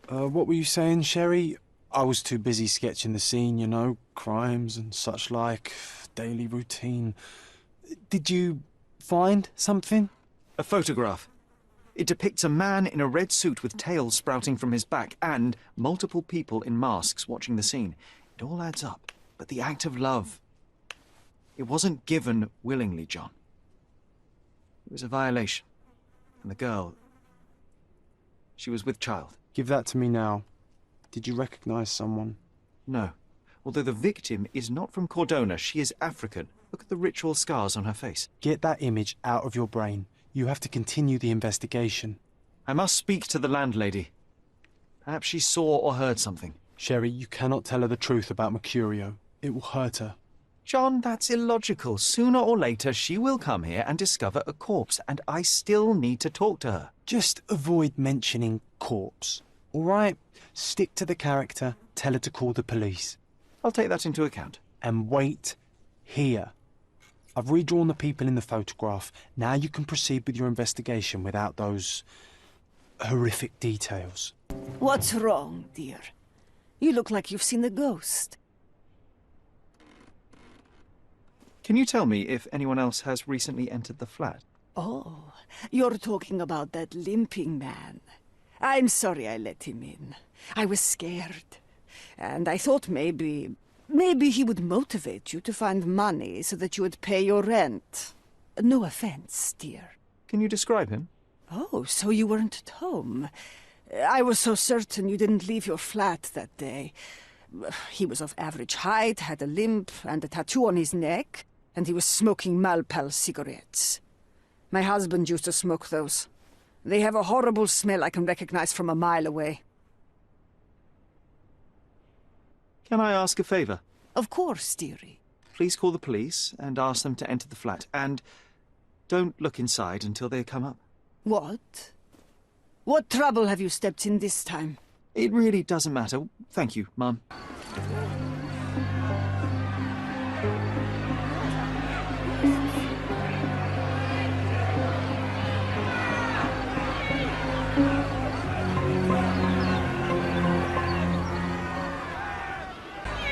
What were you saying, Sherry? I was too busy sketching the scene, you know, crimes and such like, daily routine. Did you find something? A photograph. It depicts a man in a red suit with tails sprouting from his back and multiple people in masks watching the scene. It all adds up. But the act of love, it wasn't given willingly, John. It was a violation. And the girl, she was with child. Give that to me now. Did you recognize someone? No. Although the victim is not from Cordona, she is African. Look at the ritual scars on her face. Get that image out of your brain. You have to continue the investigation. I must speak to the landlady. Perhaps she saw or heard something. Sherry, you cannot tell her the truth about Mercurio. It will hurt her. John, that's illogical. Sooner or later, she will come here and discover a corpse, and I still need to talk to her. Just avoid mentioning corpse, all right? Stick to the character, tell her to call the police. I'll take that into account. And wait here. I've redrawn the people in the photograph. Now you can proceed with your investigation without those horrific details. What's wrong, dear? You look like you've seen a ghost. Can you tell me if anyone else has recently entered the flat? Oh, you're talking about that limping man. I'm sorry I let him in. I was scared. And I thought maybe he would motivate you to find money so that you would pay your rent. No offense, dear. Can you describe him? Oh, so you weren't at home. I was so certain you didn't leave your flat that day. He was of average height, had a limp and a tattoo on his neck, and he was smoking Malpal cigarettes. My husband used to smoke those. They have a horrible smell I can recognize from a mile away. Can I ask a favor? Of course, dearie. Please call the police and ask them to enter the flat, and don't look inside until they come up. What? What trouble have you stepped in this time? It really doesn't matter. Thank you, Mum.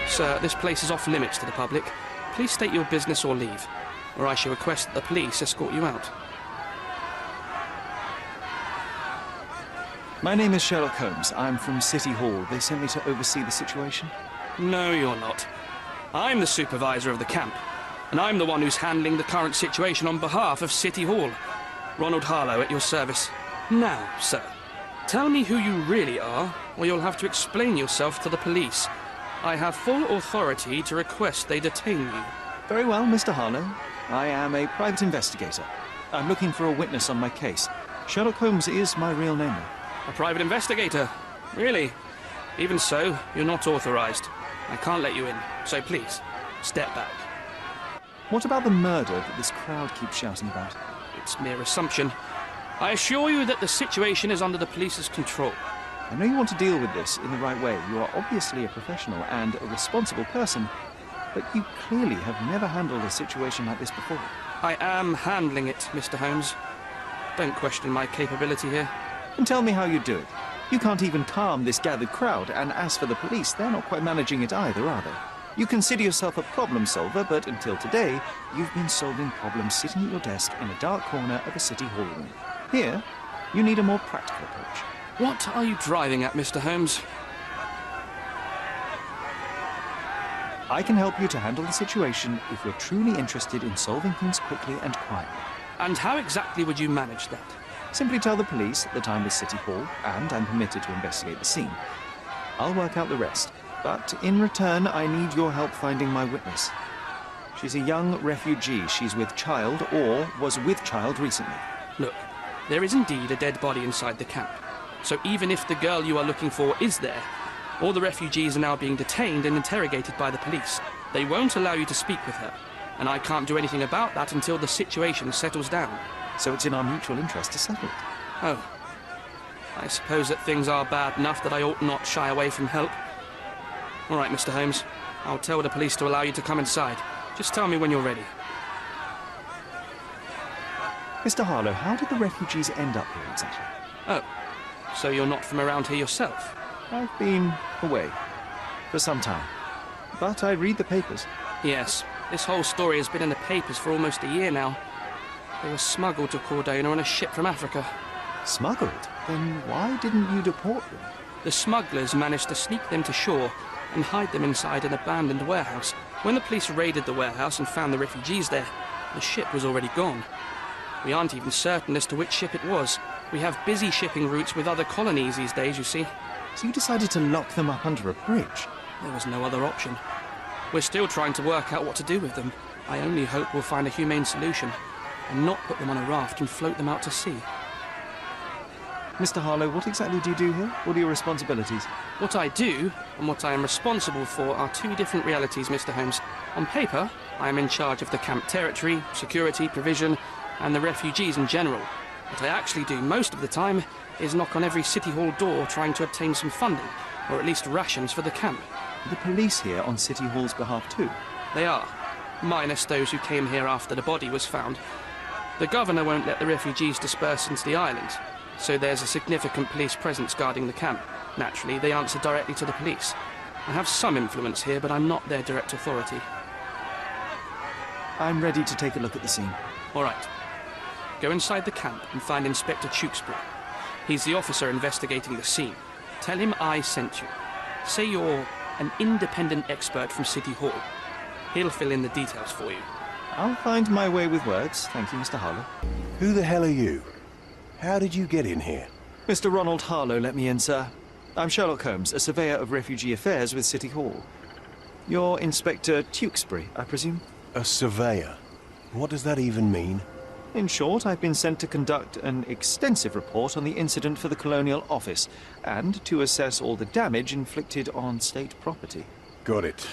Sir, this place is off limits to the public. Please state your business or leave, or I shall request that the police escort you out. My name is Sherlock Holmes. I'm from City Hall. They sent me to oversee the situation. No, you're not. I'm the supervisor of the camp, and I'm the one who's handling the current situation on behalf of City Hall. Ronald Harlow at your service. Now, sir, tell me who you really are, or you'll have to explain yourself to the police. I have full authority to request they detain you. Very well, Mr. Harlow. I am a private investigator. I'm looking for a witness on my case. Sherlock Holmes is my real name. A private investigator? Really? Even so, you're not authorized. I can't let you in, so please, step back. What about the murder that this crowd keeps shouting about? It's mere assumption. I assure you that the situation is under the police's control. I know you want to deal with this in the right way. You are obviously a professional and a responsible person, but you clearly have never handled a situation like this before. I am handling it, Mr. Holmes. Don't question my capability here. And tell me how you do it. You can't even calm this gathered crowd, and as for the police, they're not quite managing it either, are they? You consider yourself a problem solver, but until today, you've been solving problems sitting at your desk in a dark corner of a city hall room. Here, you need a more practical approach. What are you driving at, Mr. Holmes? I can help you to handle the situation if you're truly interested in solving things quickly and quietly. And how exactly would you manage that? Simply tell the police that I'm with City Hall and I'm permitted to investigate the scene. I'll work out the rest, but in return I need your help finding my witness. She's a young refugee. She's with child or was with child recently. Look, there is indeed a dead body inside the camp. So even if the girl you are looking for is there, all the refugees are now being detained and interrogated by the police. They won't allow you to speak with her, and I can't do anything about that until the situation settles down. So it's in our mutual interest to settle it. Oh. I suppose that things are bad enough that I ought not shy away from help. All right, Mr. Holmes. I'll tell the police to allow you to come inside. Just tell me when you're ready. Mr. Harlow, how did the refugees end up here exactly? Oh, so you're not from around here yourself? I've been away for some time, but I read the papers. Yes, this whole story has been in the papers for almost a year now. They were smuggled to Cordona on a ship from Africa. Smuggled? Then why didn't you deport them? The smugglers managed to sneak them to shore and hide them inside an abandoned warehouse. When the police raided the warehouse and found the refugees there, the ship was already gone. We aren't even certain as to which ship it was. We have busy shipping routes with other colonies these days, you see. So you decided to lock them up under a bridge? There was no other option. We're still trying to work out what to do with them. I only hope we'll find a humane solution and not put them on a raft and float them out to sea. Mr. Harlow, what exactly do you do here? What are your responsibilities? What I do and what I am responsible for are two different realities, Mr. Holmes. On paper, I am in charge of the camp territory, security, provision, and the refugees in general. What I actually do most of the time is knock on every City Hall door trying to obtain some funding, or at least rations for the camp. The police here on City Hall's behalf too? They are, minus those who came here after the body was found. The governor won't let the refugees disperse into the island, so there's a significant police presence guarding the camp. Naturally, they answer directly to the police. I have some influence here, but I'm not their direct authority. I'm ready to take a look at the scene. All right. Go inside the camp and find Inspector Tewkesbury. He's the officer investigating the scene. Tell him I sent you. Say you're an independent expert from City Hall. He'll fill in the details for you. I'll find my way with words. Thank you, Mr. Harlow. Who the hell are you? How did you get in here? Mr. Ronald Harlow let me in, sir. I'm Sherlock Holmes, a surveyor of refugee affairs with City Hall. You're Inspector Tewkesbury, I presume? A surveyor? What does that even mean? In short, I've been sent to conduct an extensive report on the incident for the Colonial Office and to assess all the damage inflicted on state property. Got it.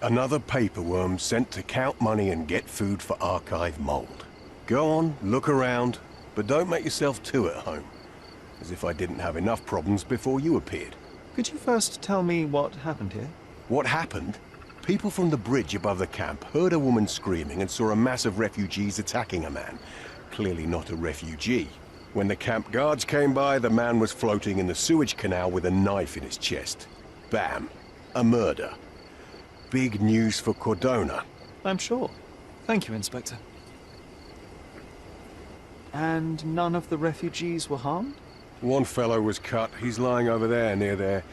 Another paperworm sent to count money and get food for archive mold. Go on, look around, but don't make yourself too at home. As if I didn't have enough problems before you appeared. Could you first tell me what happened here? What happened? People from the bridge above the camp heard a woman screaming and saw a mass of refugees attacking a man. Clearly not a refugee. When the camp guards came by, the man was floating in the sewage canal with a knife in his chest. Bam. A murder. Big news for Cordona. I'm sure. Thank you, Inspector. And none of the refugees were harmed? One fellow was cut. He's lying over there near their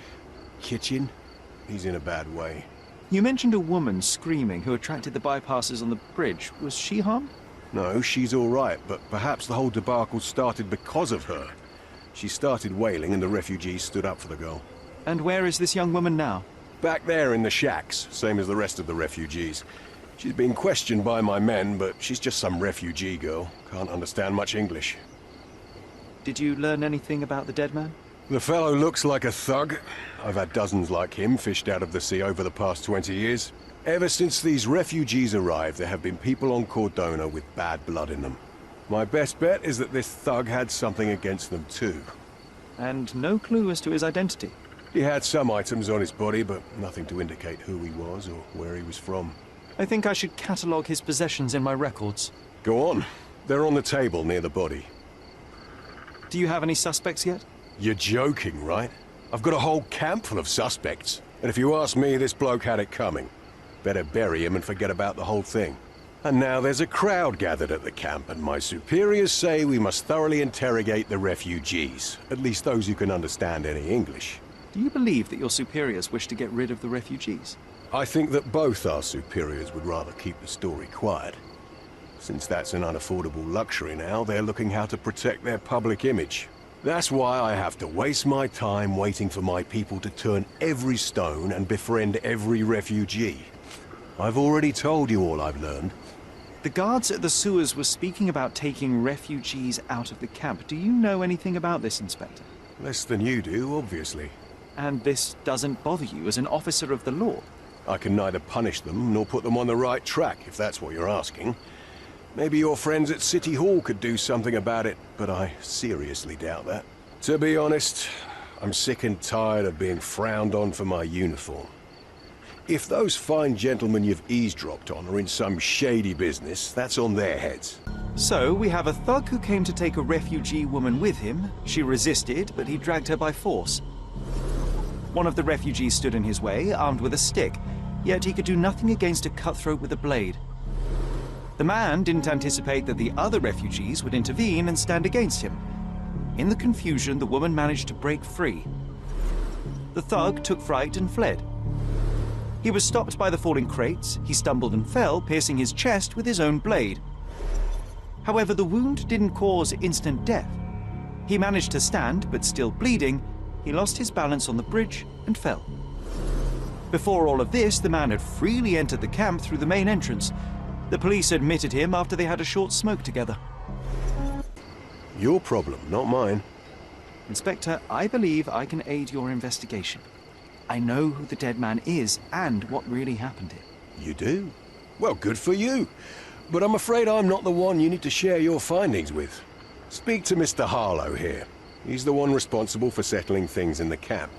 kitchen. He's in a bad way. You mentioned a woman screaming who attracted the bypassers on the bridge. Was she harmed? No, she's all right, but perhaps the whole debacle started because of her. She started wailing and the refugees stood up for the girl. And where is this young woman now? Back there in the shacks, same as the rest of the refugees. She's been questioned by my men, but she's just some refugee girl. Can't understand much English. Did you learn anything about the dead man? The fellow looks like a thug. I've had dozens like him fished out of the sea over the past 20 years. Ever since these refugees arrived, there have been people on Cordona with bad blood in them. My best bet is that this thug had something against them too. And no clue as to his identity? He had some items on his body, but nothing to indicate who he was or where he was from. I think I should catalogue his possessions in my records. Go on. They're on the table near the body. Do you have any suspects yet? You're joking, right? I've got a whole camp full of suspects. And if you ask me, this bloke had it coming. Better bury him and forget about the whole thing. And now there's a crowd gathered at the camp, and my superiors say we must thoroughly interrogate the refugees. At least those who can understand any English. Do you believe that your superiors wish to get rid of the refugees? I think that both our superiors would rather keep the story quiet. Since that's an unaffordable luxury now, they're looking how to protect their public image. That's why I have to waste my time waiting for my people to turn every stone and befriend every refugee. I've already told you all I've learned. The guards at the sewers were speaking about taking refugees out of the camp. Do you know anything about this, Inspector? Less than you do, obviously. And this doesn't bother you as an officer of the law? I can neither punish them nor put them on the right track, if that's what you're asking. Maybe your friends at City Hall could do something about it, but I seriously doubt that. To be honest, I'm sick and tired of being frowned on for my uniform. If those fine gentlemen you've eavesdropped on are in some shady business, that's on their heads. So, we have a thug who came to take a refugee woman with him. She resisted, but he dragged her by force. One of the refugees stood in his way, armed with a stick, yet he could do nothing against a cutthroat with a blade. The man didn't anticipate that the other refugees would intervene and stand against him. In the confusion, the woman managed to break free. The thug took fright and fled. He was stopped by the falling crates. He stumbled and fell, piercing his chest with his own blade. However, the wound didn't cause instant death. He managed to stand, but still bleeding, he lost his balance on the bridge and fell. Before all of this, the man had freely entered the camp through the main entrance. The police admitted him after they had a short smoke together. Your problem, not mine. Inspector, I believe I can aid your investigation. I know who the dead man is and what really happened here. You do? Well, good for you. But I'm afraid I'm not the one you need to share your findings with. Speak to Mr. Harlow here. He's the one responsible for settling things in the camp.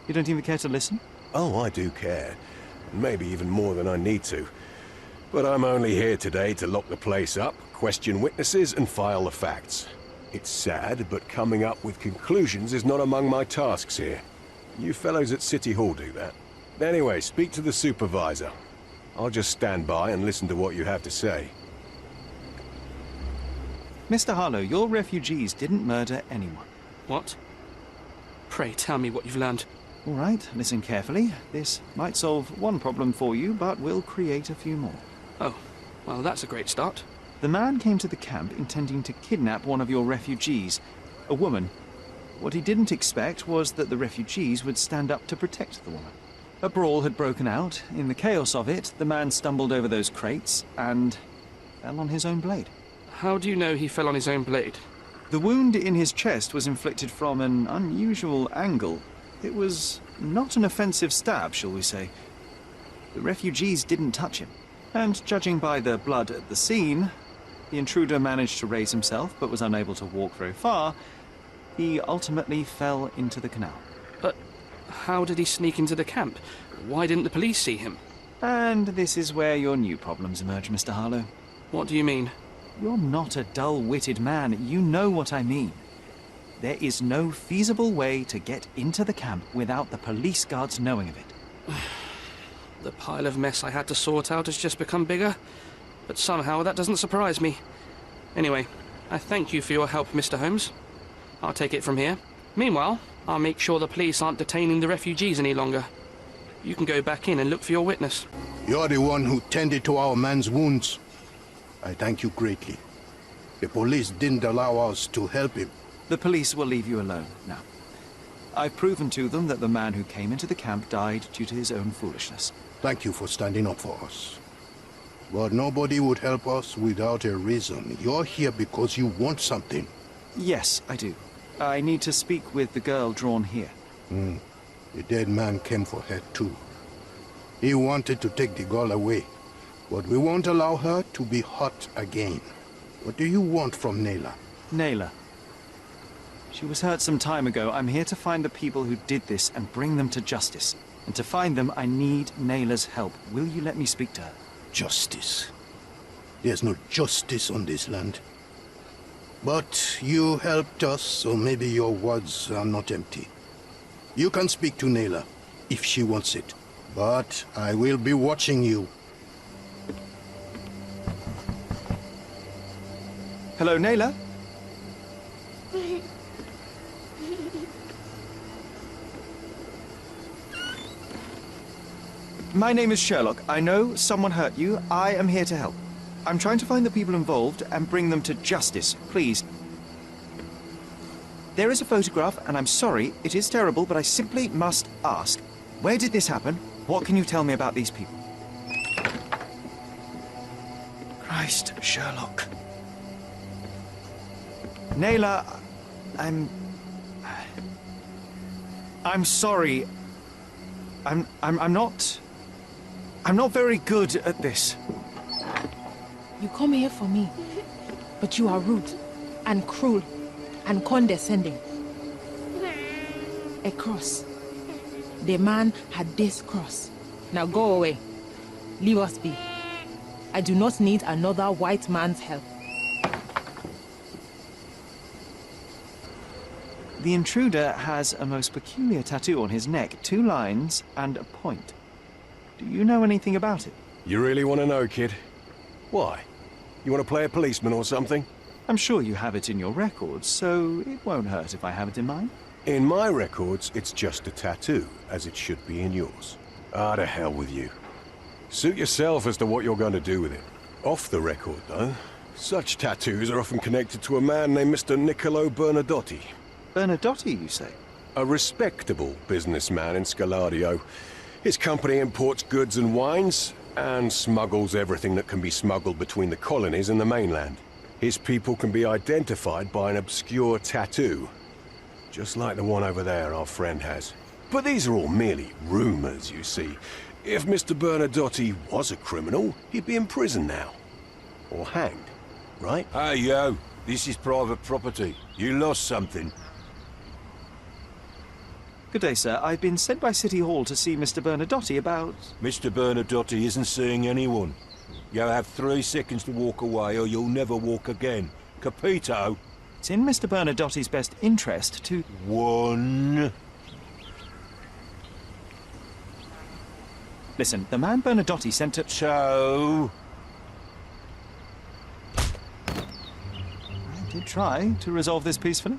You don't even care to listen? Oh, I do care. Maybe even more than I need to. But I'm only here today to lock the place up, question witnesses, and file the facts. It's sad, but coming up with conclusions is not among my tasks here. You fellows at City Hall do that. Anyway, speak to the supervisor. I'll just stand by and listen to what you have to say. Mr. Harlow, your refugees didn't murder anyone. What? Pray tell me what you've learned. All right, listen carefully. This might solve one problem for you, but will create a few more. Oh, well, that's a great start. The man came to the camp intending to kidnap one of your refugees, a woman. What he didn't expect was that the refugees would stand up to protect the woman. A brawl had broken out. In the chaos of it, the man stumbled over those crates and fell on his own blade. How do you know he fell on his own blade? The wound in his chest was inflicted from an unusual angle. It was not an offensive stab, shall we say. The refugees didn't touch him. And judging by the blood at the scene, the intruder managed to raise himself but was unable to walk very far. He ultimately fell into the canal. But how did he sneak into the camp? Why didn't the police see him? And this is where your new problems emerge, Mr. Harlow. What do you mean? You're not a dull-witted man. You know what I mean. There is no feasible way to get into the camp without the police guards knowing of it. The pile of mess I had to sort out has just become bigger, but somehow that doesn't surprise me. Anyway, I thank you for your help, Mr. Holmes. I'll take it from here. Meanwhile, I'll make sure the police aren't detaining the refugees any longer. You can go back in and look for your witness. You're the one who tended to our man's wounds. I thank you greatly. The police didn't allow us to help him. The police will leave you alone now. I've proven to them that the man who came into the camp died due to his own foolishness. Thank you for standing up for us. But nobody would help us without a reason. You're here because you want something. Yes, I do. I need to speak with the girl drawn here. The dead man came for her too. He wanted to take the girl away, but we won't allow her to be hurt again. What do you want from Nayla? Nayla. She was hurt some time ago. I'm here to find the people who did this and bring them to justice. And to find them, I need Nayla's help. Will you let me speak to her? Justice. There's no justice on this land. But you helped us, so maybe your words are not empty. You can speak to Nayla, if she wants it. But I will be watching you. Hello, Nayla? My name is Sherlock. I know someone hurt you. I am here to help. I'm trying to find the people involved and bring them to justice. Please. There is a photograph, and I'm sorry, it is terrible, but I simply must ask. Where did this happen? What can you tell me about these people? Christ, Sherlock. Nayla, I'm sorry. I'm not very good at this. You come here for me, but you are rude and cruel and condescending. A cross. The man had this cross. Now go away. Leave us be. I do not need another white man's help. The intruder has a most peculiar tattoo on his neck, 2 lines and a point. Do you know anything about it? You really want to know, kid? Why? You want to play a policeman or something? I'm sure you have it in your records, so it won't hurt if I have it in mine. In my records, it's just a tattoo, as it should be in yours. Ah, to hell with you. Suit yourself as to what you're going to do with it. Off the record, though, such tattoos are often connected to a man named Mr. Niccolo Bernadotti. Bernadotti, you say? A respectable businessman in Scalario. His company imports goods and wines, and smuggles everything that can be smuggled between the colonies and the mainland. His people can be identified by an obscure tattoo, just like the one over there our friend has. But these are all merely rumors, you see. If Mr. Bernadotti was a criminal, he'd be in prison now. Or hanged, right? Hey, yo. This is private property. You lost something. Good day, sir. I've been sent by City Hall to see Mr. Bernadotti about... Mr. Bernadotti isn't seeing anyone. You'll have 3 seconds to walk away or you'll never walk again. Capito? It's in Mr. Bernadotti's best interest to... 1. Listen, the man Bernadotti sent to... So... I did try to resolve this peacefully.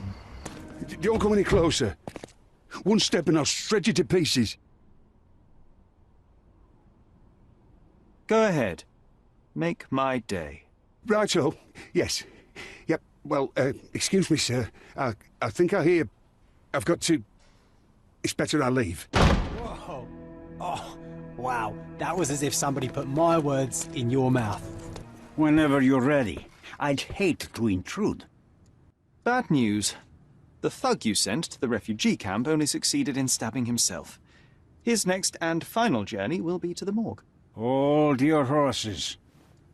Don't come any closer. One step and I'll shred you to pieces. Go ahead. Make my day. Righto. Yes. Yep. Well, excuse me, sir. I think I hear... I've got to... It's better I leave. Whoa. Oh, wow. That was as if somebody put my words in your mouth. Whenever you're ready. I'd hate to intrude. Bad news. The thug you sent to the refugee camp only succeeded in stabbing himself. His next and final journey will be to the morgue. Hold your horses.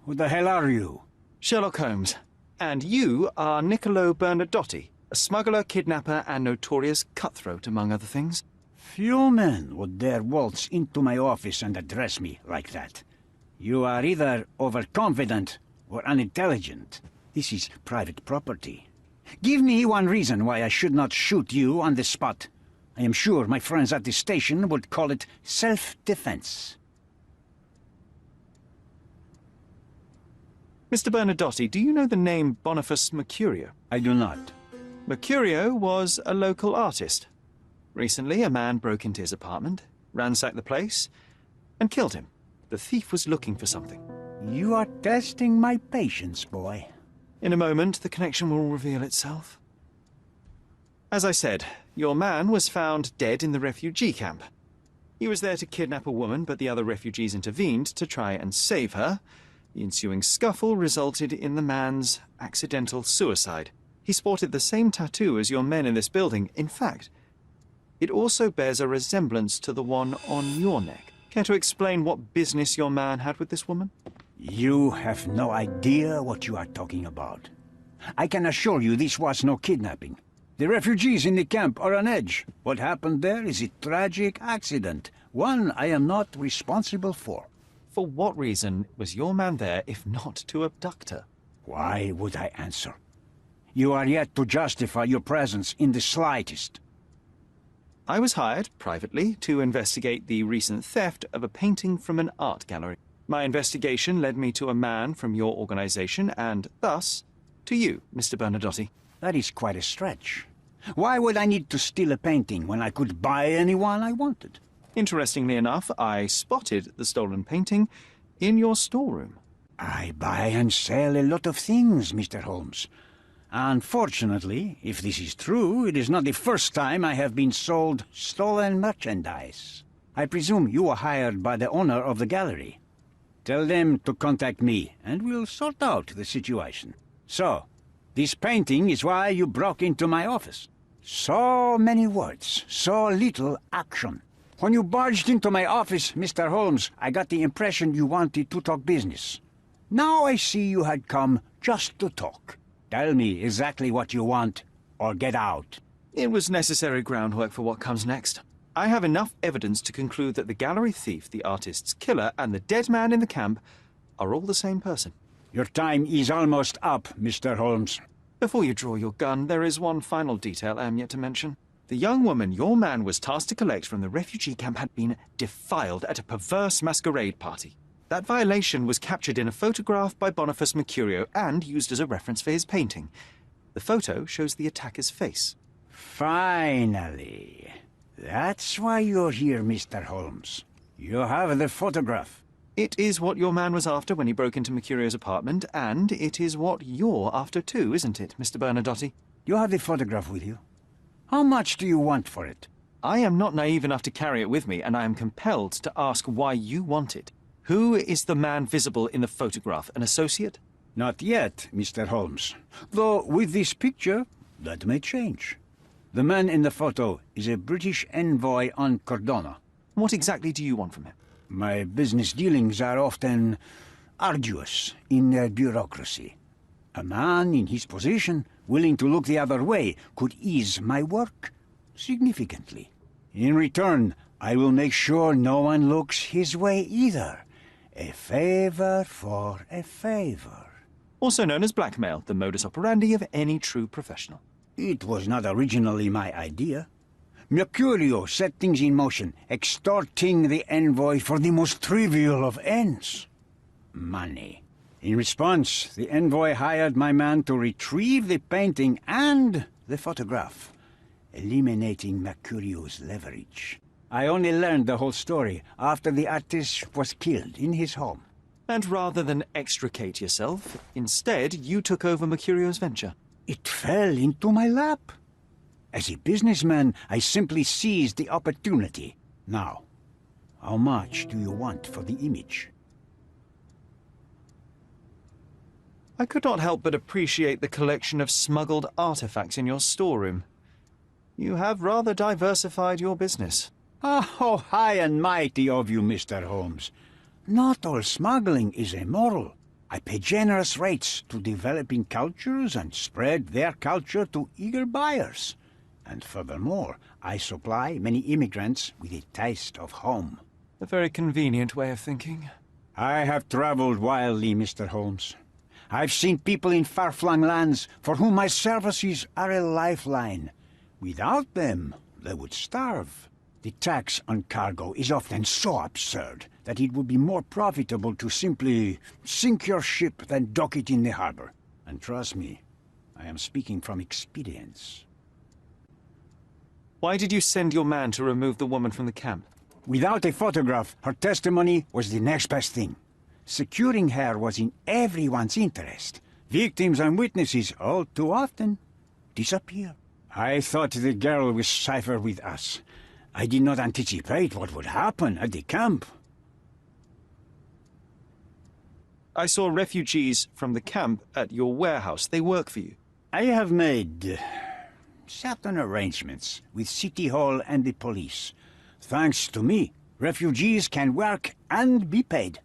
Who the hell are you? Sherlock Holmes. And you are Niccolo Bernadotti, a smuggler, kidnapper, and notorious cutthroat, among other things. Few men would dare waltz into my office and address me like that. You are either overconfident or unintelligent. This is private property. Give me one reason why I should not shoot you on the spot. I am sure my friends at the station would call it self-defense. Mr. Bernadotti, do you know the name Boniface Mercurio? I do not. Mercurio was a local artist. Recently, a man broke into his apartment, ransacked the place, and killed him. The thief was looking for something. You are testing my patience, boy. In a moment, the connection will reveal itself. As I said, your man was found dead in the refugee camp. He was there to kidnap a woman, but the other refugees intervened to try and save her. The ensuing scuffle resulted in the man's accidental suicide. He sported the same tattoo as your men in this building. In fact, it also bears a resemblance to the one on your neck. Care to explain what business your man had with this woman? You have no idea what you are talking about. I can assure you this was no kidnapping. The refugees in the camp are on edge. What happened there is a tragic accident, one I am not responsible for. For what reason was your man there if not to abduct her? Why would I answer? You are yet to justify your presence in the slightest. I was hired, privately, to investigate the recent theft of a painting from an art gallery. My investigation led me to a man from your organization, and thus, to you, Mr. Bernadotti. That is quite a stretch. Why would I need to steal a painting when I could buy any one I wanted? Interestingly enough, I spotted the stolen painting in your storeroom. I buy and sell a lot of things, Mr. Holmes. Unfortunately, if this is true, it is not the first time I have been sold stolen merchandise. I presume you were hired by the owner of the gallery. Tell them to contact me, and we'll sort out the situation. So, this painting is why you broke into my office. So many words, so little action. When you barged into my office, Mr. Holmes, I got the impression you wanted to talk business. Now I see you had come just to talk. Tell me exactly what you want, or get out. It was necessary groundwork for what comes next. I have enough evidence to conclude that the gallery thief, the artist's killer, and the dead man in the camp are all the same person. Your time is almost up, Mr. Holmes. Before you draw your gun, there is one final detail I am yet to mention. The young woman your man was tasked to collect from the refugee camp had been defiled at a perverse masquerade party. That violation was captured in a photograph by Boniface Mercurio and used as a reference for his painting. The photo shows the attacker's face. Finally. That's why you're here, Mr. Holmes. You have the photograph. It is what your man was after when he broke into Mercurio's apartment, and it is what you're after too, isn't it, Mr. Bernadotte? You have the photograph with you? How much do you want for it? I am not naive enough to carry it with me, and I am compelled to ask why you want it. Who is the man visible in the photograph? An associate? Not yet, Mr. Holmes. Though with this picture, that may change. The man in the photo is a British envoy on Cordona. What exactly do you want from him? My business dealings are often arduous in their bureaucracy. A man in his position, willing to look the other way, could ease my work significantly. In return, I will make sure no one looks his way either. A favor for a favor. Also known as blackmail, the modus operandi of any true professional. It was not originally my idea. Mercurio set things in motion, extorting the envoy for the most trivial of ends. Money. In response, the envoy hired my man to retrieve the painting and the photograph, eliminating Mercurio's leverage. I only learned the whole story after the artist was killed in his home. And rather than extricate yourself, instead you took over Mercurio's venture. It fell into my lap. As a businessman, I simply seized the opportunity. Now, how much do you want for the image? I could not help but appreciate the collection of smuggled artifacts in your storeroom. You have rather diversified your business. Oh, high and mighty of you, Mr. Holmes. Not all smuggling is immoral. I pay generous rates to developing cultures and spread their culture to eager buyers. And furthermore, I supply many immigrants with a taste of home. A very convenient way of thinking. I have traveled wildly, Mr. Holmes. I've seen people in far-flung lands for whom my services are a lifeline. Without them, they would starve. The tax on cargo is often so absurd that it would be more profitable to simply sink your ship than dock it in the harbor. And trust me, I am speaking from experience. Why did you send your man to remove the woman from the camp? Without a photograph, her testimony was the next best thing. Securing her was in everyone's interest. Victims and witnesses all too often disappear. I thought the girl was safer with us. I did not anticipate what would happen at the camp. I saw refugees from the camp at your warehouse. They work for you. I have made certain arrangements with City Hall and the police. Thanks to me, refugees can work and be paid.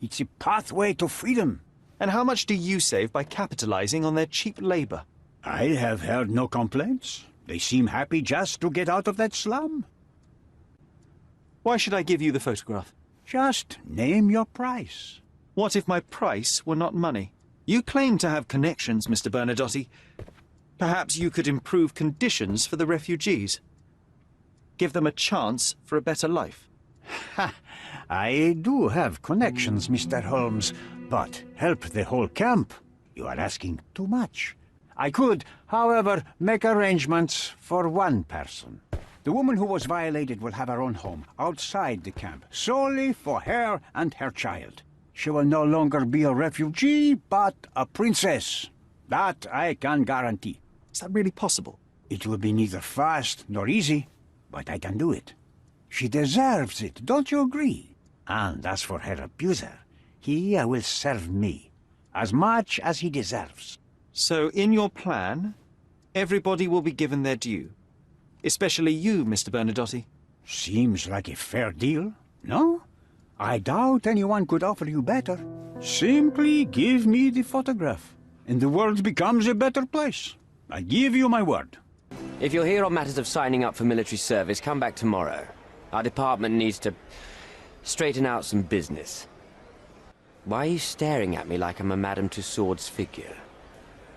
It's a pathway to freedom. And how much do you save by capitalizing on their cheap labor? I have heard no complaints. They seem happy just to get out of that slum. Why should I give you the photograph? Just name your price. What if my price were not money? You claim to have connections, Mr. Bernadotte. Perhaps you could improve conditions for the refugees. Give them a chance for a better life. Ha! I do have connections, Mr. Holmes, but help the whole camp? You are asking too much. I could, however, make arrangements for one person. The woman who was violated will have her own home outside the camp, solely for her and her child. She will no longer be a refugee, but a princess. That I can guarantee. Is that really possible? It will be neither fast nor easy, but I can do it. She deserves it, don't you agree? And as for her abuser, he will serve me, as much as he deserves. So in your plan, everybody will be given their due. Especially you, Mr. Bernadotte. Seems like a fair deal, no? I doubt anyone could offer you better. Simply give me the photograph, and the world becomes a better place. I give you my word. If you're here on matters of signing up for military service, come back tomorrow. Our department needs to straighten out some business. Why are you staring at me like I'm a Madame Tussauds figure?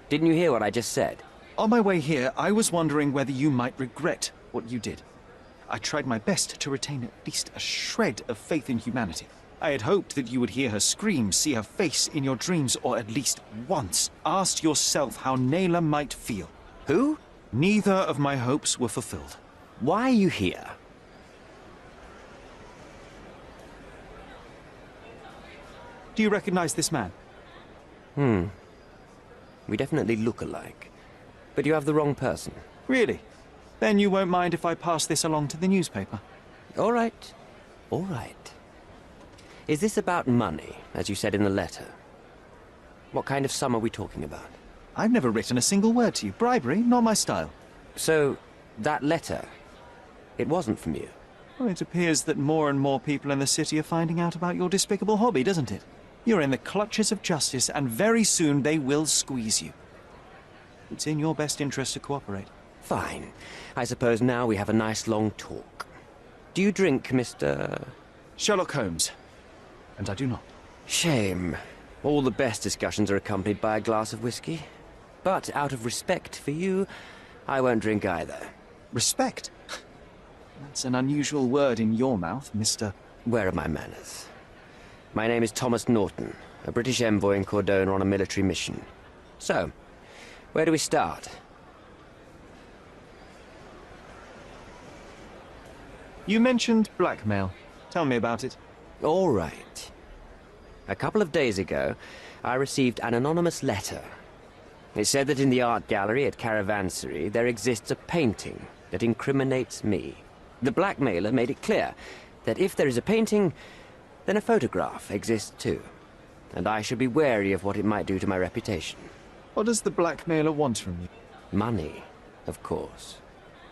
Didn't you hear what I just said? On my way here, I was wondering whether you might regret what you did. I tried my best to retain at least a shred of faith in humanity. I had hoped that you would hear her scream, see her face in your dreams, or at least once ask yourself how Naylor might feel. Who? Neither of my hopes were fulfilled. Why are you here? Do you recognize this man? We definitely look alike. But you have the wrong person. Really? Then you won't mind if I pass this along to the newspaper? All right. All right. Is this about money, as you said in the letter? What kind of sum are we talking about? I've never written a single word to you. Bribery, not my style. So, that letter, it wasn't from you? Well, it appears that more and more people in the city are finding out about your despicable hobby, doesn't it? You're in the clutches of justice, and very soon they will squeeze you. It's in your best interest to cooperate. Fine. I suppose now we have a nice long talk. Do you drink, Mr. Sherlock Holmes. And I do not. Shame. All the best discussions are accompanied by a glass of whiskey. But out of respect for you, I won't drink either. Respect? That's an unusual word in your mouth, Mr. Where are my manners? My name is Thomas Norton, a British envoy in Cordona on a military mission. So, where do we start? You mentioned blackmail. Tell me about it. All right. A couple of days ago, I received an anonymous letter. It said that in the art gallery at Caravansary there exists a painting that incriminates me. The blackmailer made it clear that if there is a painting, then a photograph exists too. And I should be wary of what it might do to my reputation. What does the blackmailer want from you? Money, of course.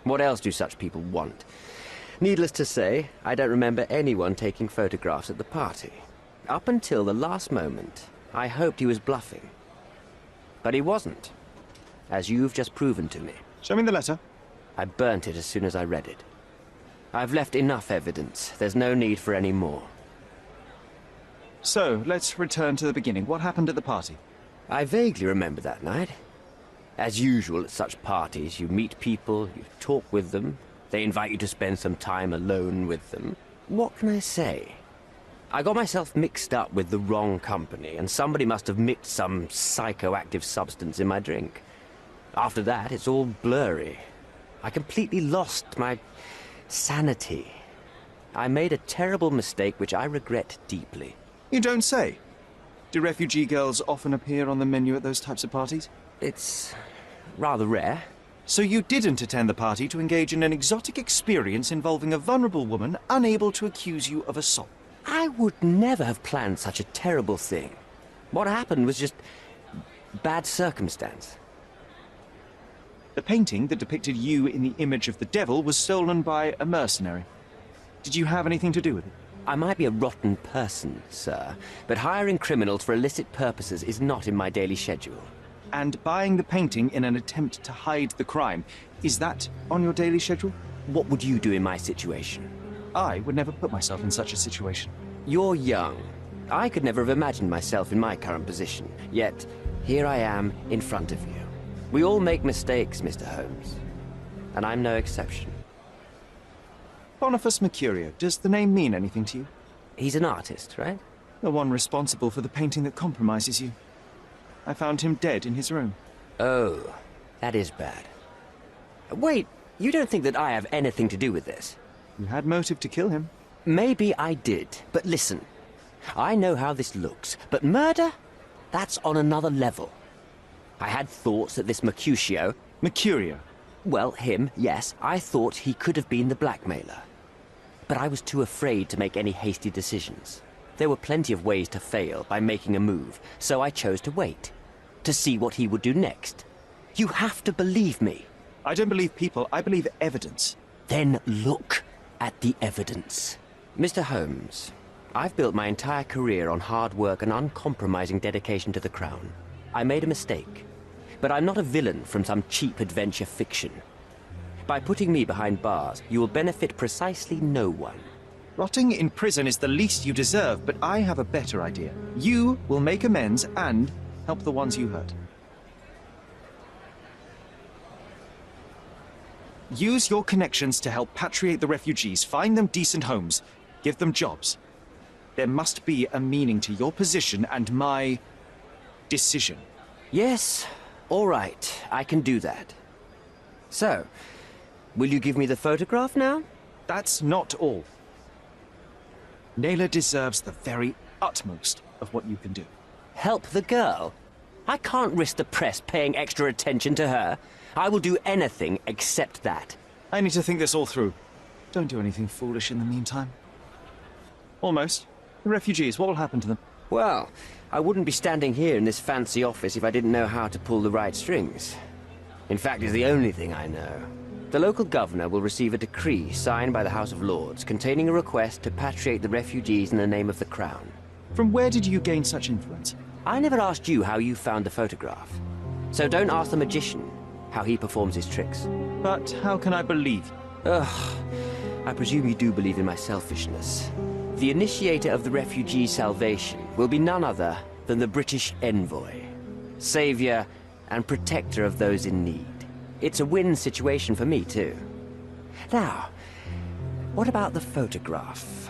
What else do such people want? Needless to say, I don't remember anyone taking photographs at the party. Up until the last moment, I hoped he was bluffing. But he wasn't, as you've just proven to me. Show me the letter. I burnt it as soon as I read it. I've left enough evidence. There's no need for any more. So, let's return to the beginning. What happened at the party? I vaguely remember that night. As usual at such parties, you meet people, you talk with them, they invite you to spend some time alone with them. What can I say? I got myself mixed up with the wrong company, and somebody must have mixed some psychoactive substance in my drink. After that, it's all blurry. I completely lost my sanity. I made a terrible mistake which I regret deeply. You don't say. Do refugee girls often appear on the menu at those types of parties? It's rather rare. So you didn't attend the party to engage in an exotic experience involving a vulnerable woman unable to accuse you of assault? I would never have planned such a terrible thing. What happened was just bad circumstance. The painting that depicted you in the image of the devil was stolen by a mercenary. Did you have anything to do with it? I might be a rotten person, sir, but hiring criminals for illicit purposes is not in my daily schedule. And buying the painting in an attempt to hide the crime, is that on your daily schedule? What would you do in my situation? I would never put myself in such a situation. You're young. I could never have imagined myself in my current position. Yet, here I am in front of you. We all make mistakes, Mr. Holmes. And I'm no exception. Boniface Mercurio, does the name mean anything to you? He's an artist, right? The one responsible for the painting that compromises you. I found him dead in his room. Oh, that is bad. Wait, you don't think that I have anything to do with this? You had motive to kill him. Maybe I did, but listen. I know how this looks, but murder? That's on another level. I had thoughts that this Mercutio... Mercurio? Well, him, yes. I thought he could have been the blackmailer. But I was too afraid to make any hasty decisions. There were plenty of ways to fail by making a move, so I chose to wait. To see what he would do next. You have to believe me. I don't believe people, I believe evidence. Then look at the evidence. Mr. Holmes, I've built my entire career on hard work and uncompromising dedication to the Crown. I made a mistake, but I'm not a villain from some cheap adventure fiction. By putting me behind bars, you will benefit precisely no one. Rotting in prison is the least you deserve, but I have a better idea. You will make amends and help the ones you hurt. Use your connections to help patriate the refugees, find them decent homes, give them jobs. There must be a meaning to your position and my decision. Yes, all right, I can do that. So, will you give me the photograph now? That's not all. Naylor deserves the very utmost of what you can do. Help the girl? I can't risk the press paying extra attention to her. I will do anything except that. I need to think this all through. Don't do anything foolish in the meantime. Almost. The refugees, what will happen to them? Well, I wouldn't be standing here in this fancy office if I didn't know how to pull the right strings. In fact, it's the only thing I know. The local governor will receive a decree signed by the House of Lords containing a request to patriate the refugees in the name of the Crown. From where did you gain such influence? I never asked you how you found the photograph. So don't ask the magician how he performs his tricks. But how can I believe you? Ugh, I presume you do believe in my selfishness. The initiator of the refugee salvation will be none other than the British envoy, savior and protector of those in need. It's a win situation for me, too. Now, what about the photograph?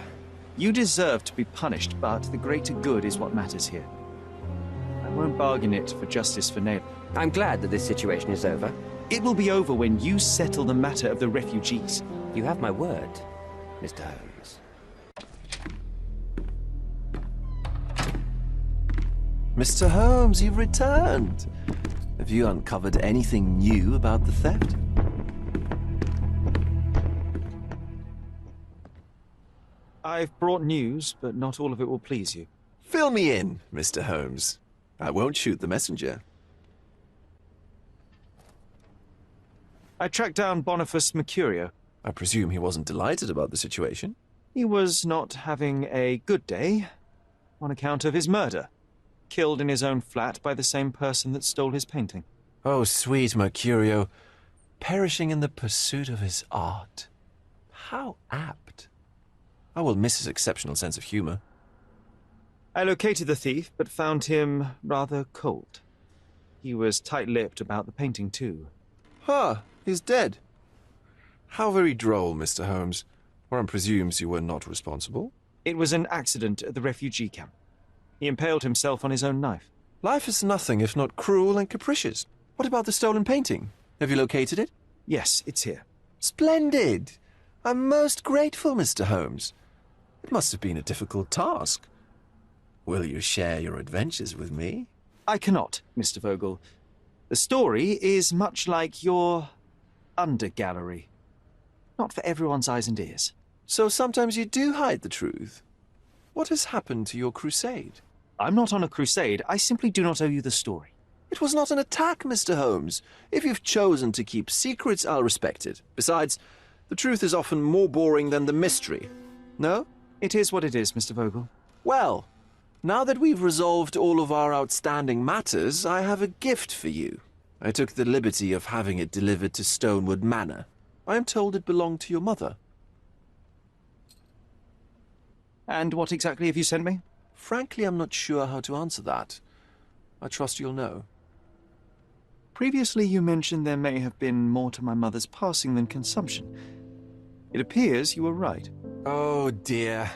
You deserve to be punished, but the greater good is what matters here. I won't bargain it for justice for Naylor. I'm glad that this situation is over. It will be over when you settle the matter of the refugees. You have my word, Mr. Holmes. Mr. Holmes, you've returned. Have you uncovered anything new about the theft? I've brought news, but not all of it will please you. Fill me in, Mr. Holmes. I won't shoot the messenger. I tracked down Boniface Mercurio. I presume he wasn't delighted about the situation? He was not having a good day on account of his murder. Killed in his own flat by the same person that stole his painting. Oh, sweet Mercurio. Perishing in the pursuit of his art. How apt. I will miss his exceptional sense of humor. I located the thief, but found him rather cold. He was tight-lipped about the painting, too. Huh, he's dead. How very droll, Mr. Holmes. One presumes you were not responsible. It was an accident at the refugee camp. He impaled himself on his own knife. Life is nothing if not cruel and capricious. What about the stolen painting? Have you located it? Yes, it's here. Splendid! I'm most grateful, Mr. Holmes. It must have been a difficult task. Will you share your adventures with me? I cannot, Mr. Vogel. The story is much like your undergallery. Not for everyone's eyes and ears. So sometimes you do hide the truth. What has happened to your crusade? I'm not on a crusade. I simply do not owe you the story. It was not an attack, Mr. Holmes. If you've chosen to keep secrets, I'll respect it. Besides, the truth is often more boring than the mystery. No? It is what it is, Mr. Vogel. Well, now that we've resolved all of our outstanding matters, I have a gift for you. I took the liberty of having it delivered to Stonewood Manor. I am told it belonged to your mother. And what exactly have you sent me? Frankly, I'm not sure how to answer that. I trust you'll know. Previously, you mentioned there may have been more to my mother's passing than consumption. It appears you were right. Oh, dear.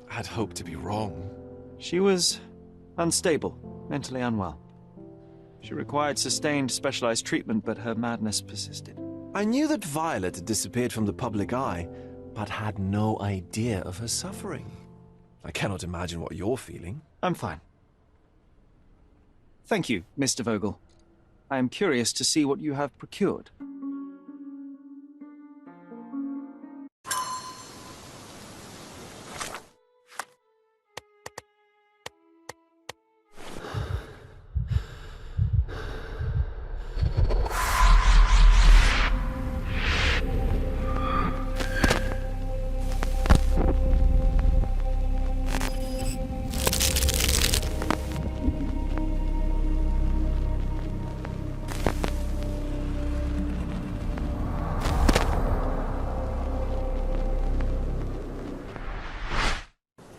I'd hoped to be wrong. She was unstable, mentally unwell. She required sustained, specialized treatment, but her madness persisted. I knew that Violet had disappeared from the public eye, but had no idea of her suffering. I cannot imagine what you're feeling. I'm fine. Thank you, Mr. Vogel. I am curious to see what you have procured.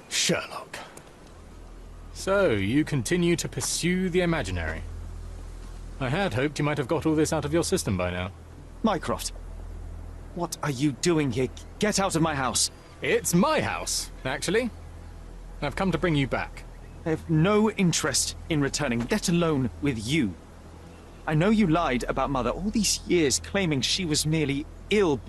Sherlock. So, you continue to pursue the imaginary. I had hoped you might have got all this out of your system by now. Mycroft, What are you doing here? Get out of my house. It's my house, actually. I've come to bring you back. I have no interest in returning, let alone with you. I know you lied about Mother all these years, claiming she was merely ill,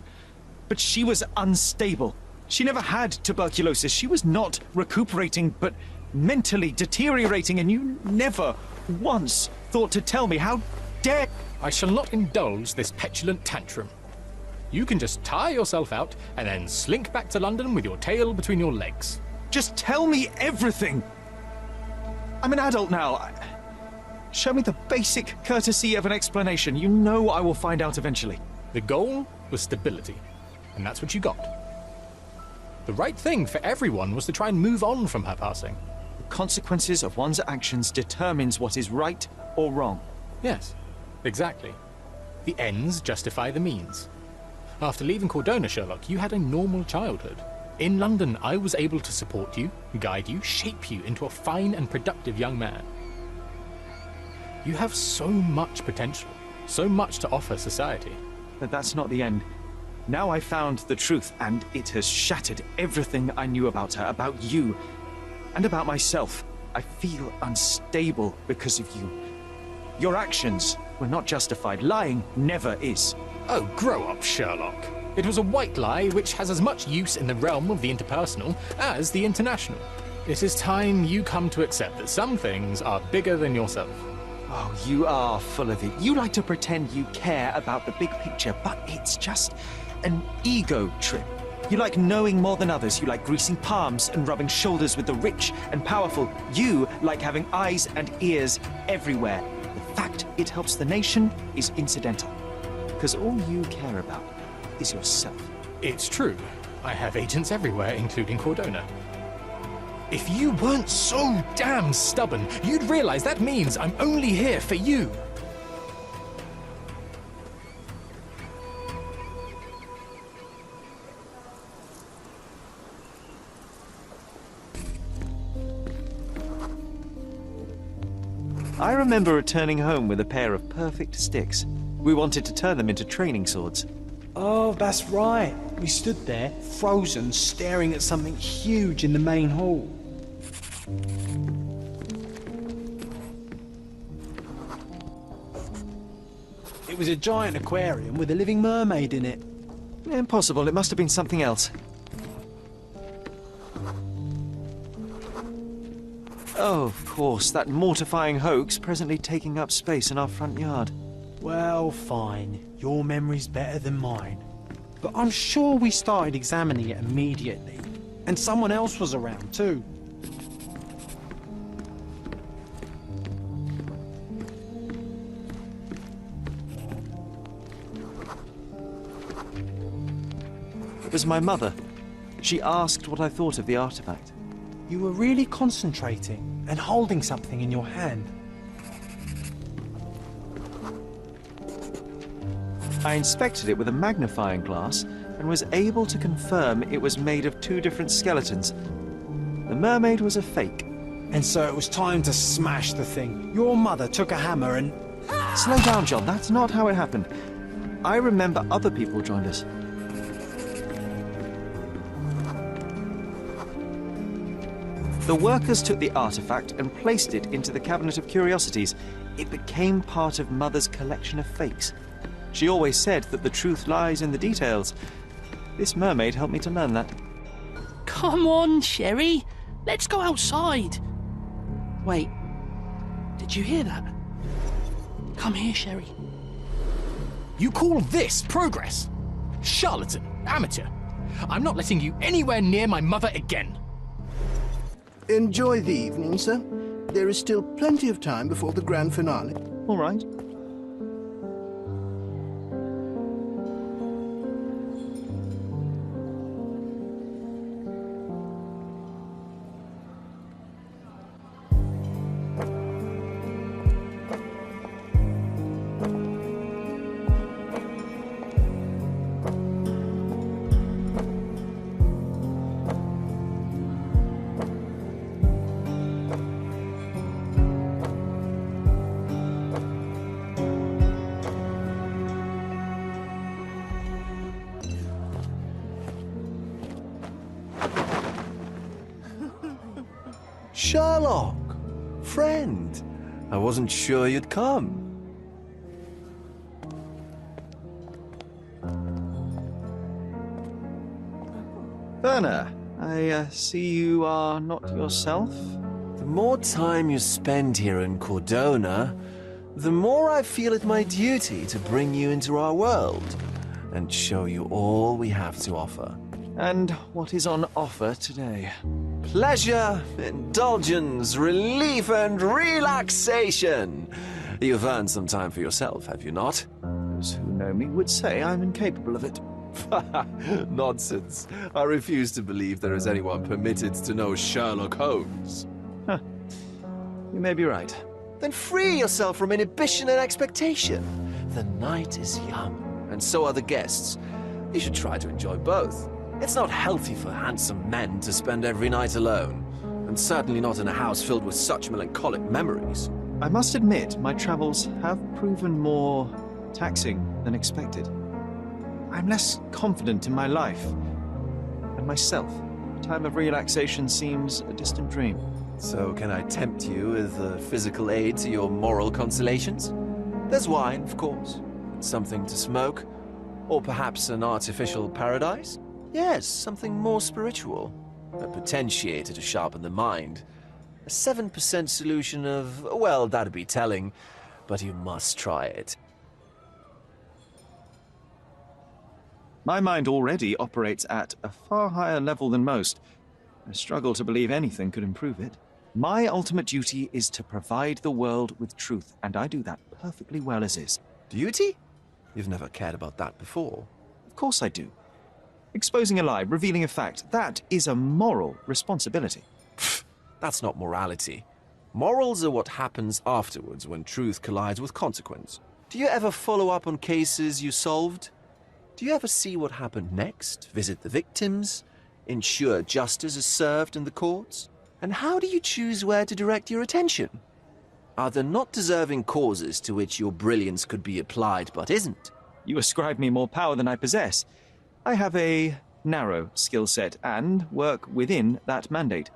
but she was unstable. She never had tuberculosis. She was not recuperating, but mentally deteriorating, and you never once thought to tell me. How dare... I shall not indulge this petulant tantrum. You can just tire yourself out and then slink back to London with your tail between your legs. Just tell me everything! I'm an adult now. Show me the basic courtesy of an explanation. You know I will find out eventually. The goal was stability, and that's what you got. The right thing for everyone was to try and move on from her passing. The consequences of one's actions determines what is right or wrong. Yes, exactly. The ends justify the means. After leaving Cordona, Sherlock, you had a normal childhood. In London, I was able to support you, guide you, shape you into a fine and productive young man. You have so much potential, so much to offer society. But that's not the end. Now I found the truth, and it has shattered everything I knew about her, about you, and about myself. I feel unstable because of you. Your actions were not justified. Lying never is. Oh, grow up, Sherlock. It was a white lie which has as much use in the realm of the interpersonal as the international. It is time you come to accept that some things are bigger than yourself. Oh, you are full of it. You like to pretend you care about the big picture, but it's just an ego trip. You like knowing more than others. You like greasing palms and rubbing shoulders with the rich and powerful. You like having eyes and ears everywhere. The fact it helps the nation is incidental. Because all you care about is yourself. It's true. I have agents everywhere, including Cordona. If you weren't so damn stubborn, you'd realize that means I'm only here for you. I remember returning home with a pair of perfect sticks. We wanted to turn them into training swords. Oh, that's right. We stood there, frozen, staring at something huge in the main hall. It was a giant aquarium with a living mermaid in it. Impossible. It must have been something else. Oh, of course, that mortifying hoax presently taking up space in our front yard. Well, fine. Your memory's better than mine. But I'm sure we started examining it immediately. And someone else was around, too. It was my mother. She asked what I thought of the artifact. You were really concentrating and holding something in your hand. I inspected it with a magnifying glass and was able to confirm it was made of two different skeletons. The mermaid was a fake. And so it was time to smash the thing. Your mother took a hammer and... Slow down, John. That's not how it happened. I remember other people joined us. The workers took the artifact and placed it into the cabinet of curiosities. It became part of Mother's collection of fakes. She always said that the truth lies in the details. This mermaid helped me to learn that. Come on, Sherry. Let's go outside. Wait. Did you hear that? Come here, Sherry. You call this progress? Charlatan, amateur. I'm not letting you anywhere near my mother again. Enjoy the evening, sir. There is still plenty of time before the grand finale. All right. Sherlock! Friend! I wasn't sure you'd come. Werner, I see you are not yourself. The more time you spend here in Cordona, the more I feel it my duty to bring you into our world and show you all we have to offer. And what is on offer today? Pleasure, indulgence, relief, and relaxation. You've earned some time for yourself, have you not? Those who know me would say I'm incapable of it. Nonsense. I refuse to believe there is anyone permitted to know Sherlock Holmes. Huh. You may be right. Then free yourself from inhibition and expectation. The night is young, and so are the guests. You should try to enjoy both. It's not healthy for handsome men to spend every night alone, and certainly not in a house filled with such melancholic memories. I must admit, my travels have proven more taxing than expected. I'm less confident in my life and myself. A time of relaxation seems a distant dream. So can I tempt you with a physical aid to your moral consolations? There's wine, of course, and something to smoke, or perhaps an artificial paradise? Yes, something more spiritual, a potentiator to sharpen the mind. A 7% solution of, well, that'd be telling, but you must try it. My mind already operates at a far higher level than most. I struggle to believe anything could improve it. My ultimate duty is to provide the world with truth, and I do that perfectly well as is. Duty? You've never cared about that before. Of course I do. Exposing a lie, revealing a fact, that is a moral responsibility. That's not morality. Morals are what happens afterwards when truth collides with consequence. Do you ever follow up on cases you solved? Do you ever see what happened next, visit the victims, ensure justice is served in the courts? And how do you choose where to direct your attention? Are there not deserving causes to which your brilliance could be applied but isn't? You ascribe me more power than I possess. I have a narrow skill set and work within that mandate.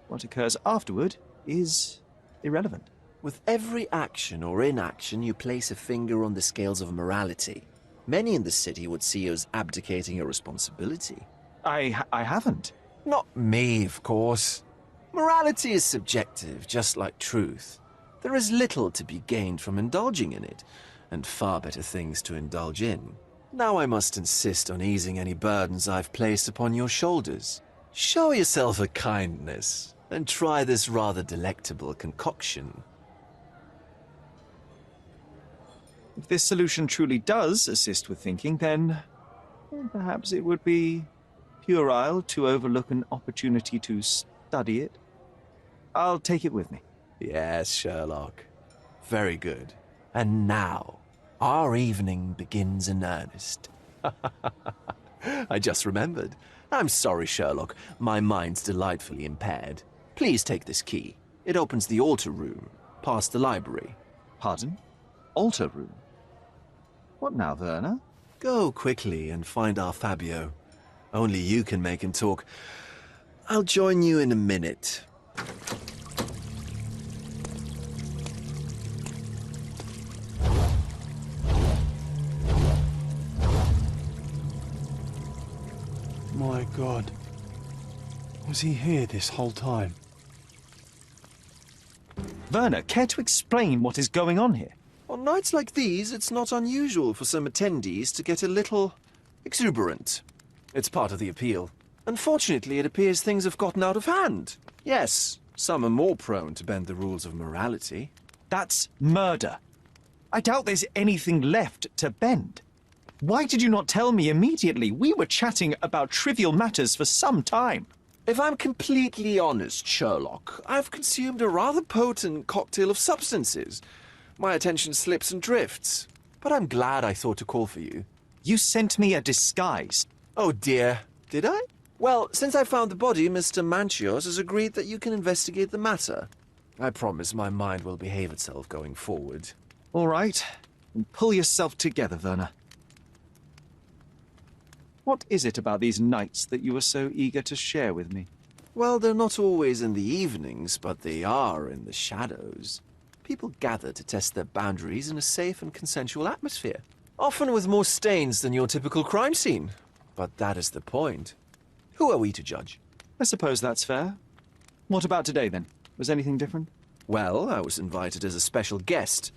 What occurs afterward is irrelevant. With every action or inaction, you place a finger on the scales of morality. Many in the city would see you as abdicating your responsibility. I haven't. Not me, of course. Morality is subjective, just like truth. There is little to be gained from indulging in it, and far better things to indulge in. Now I must insist on easing any burdens I've placed upon your shoulders. Show yourself a kindness, and try this rather delectable concoction. If this solution truly does assist with thinking, then perhaps it would be puerile to overlook an opportunity to study it. I'll take it with me. Yes, Sherlock. Very good. And now, our evening begins in earnest. I just remembered. I'm sorry, Sherlock. My mind's delightfully impaired. Please take this key. It opens the altar room, past the library. Pardon? Altar room? What now, Werner? Go quickly and find our Fabio. Only you can make him talk. I'll join you in a minute. My God. Was he here this whole time? Werner, care to explain what is going on here? On nights like these, it's not unusual for some attendees to get a little exuberant. It's part of the appeal. Unfortunately, it appears things have gotten out of hand. Yes, some are more prone to bend the rules of morality. That's murder. I doubt there's anything left to bend. Why did you not tell me immediately? We were chatting about trivial matters for some time. If I'm completely honest, Sherlock, I've consumed a rather potent cocktail of substances. My attention slips and drifts. But I'm glad I thought to call for you. You sent me a disguise. Oh dear, did I? Well, since I found the body, Mr. Manchios has agreed that you can investigate the matter. I promise my mind will behave itself going forward. All right, and pull yourself together, Werner. What is it about these nights that you are so eager to share with me? Well, they're not always in the evenings, but they are in the shadows. People gather to test their boundaries in a safe and consensual atmosphere. Often with more stains than your typical crime scene. But that is the point. Who are we to judge? I suppose that's fair. What about today, then? Was anything different? Well, I was invited as a special guest.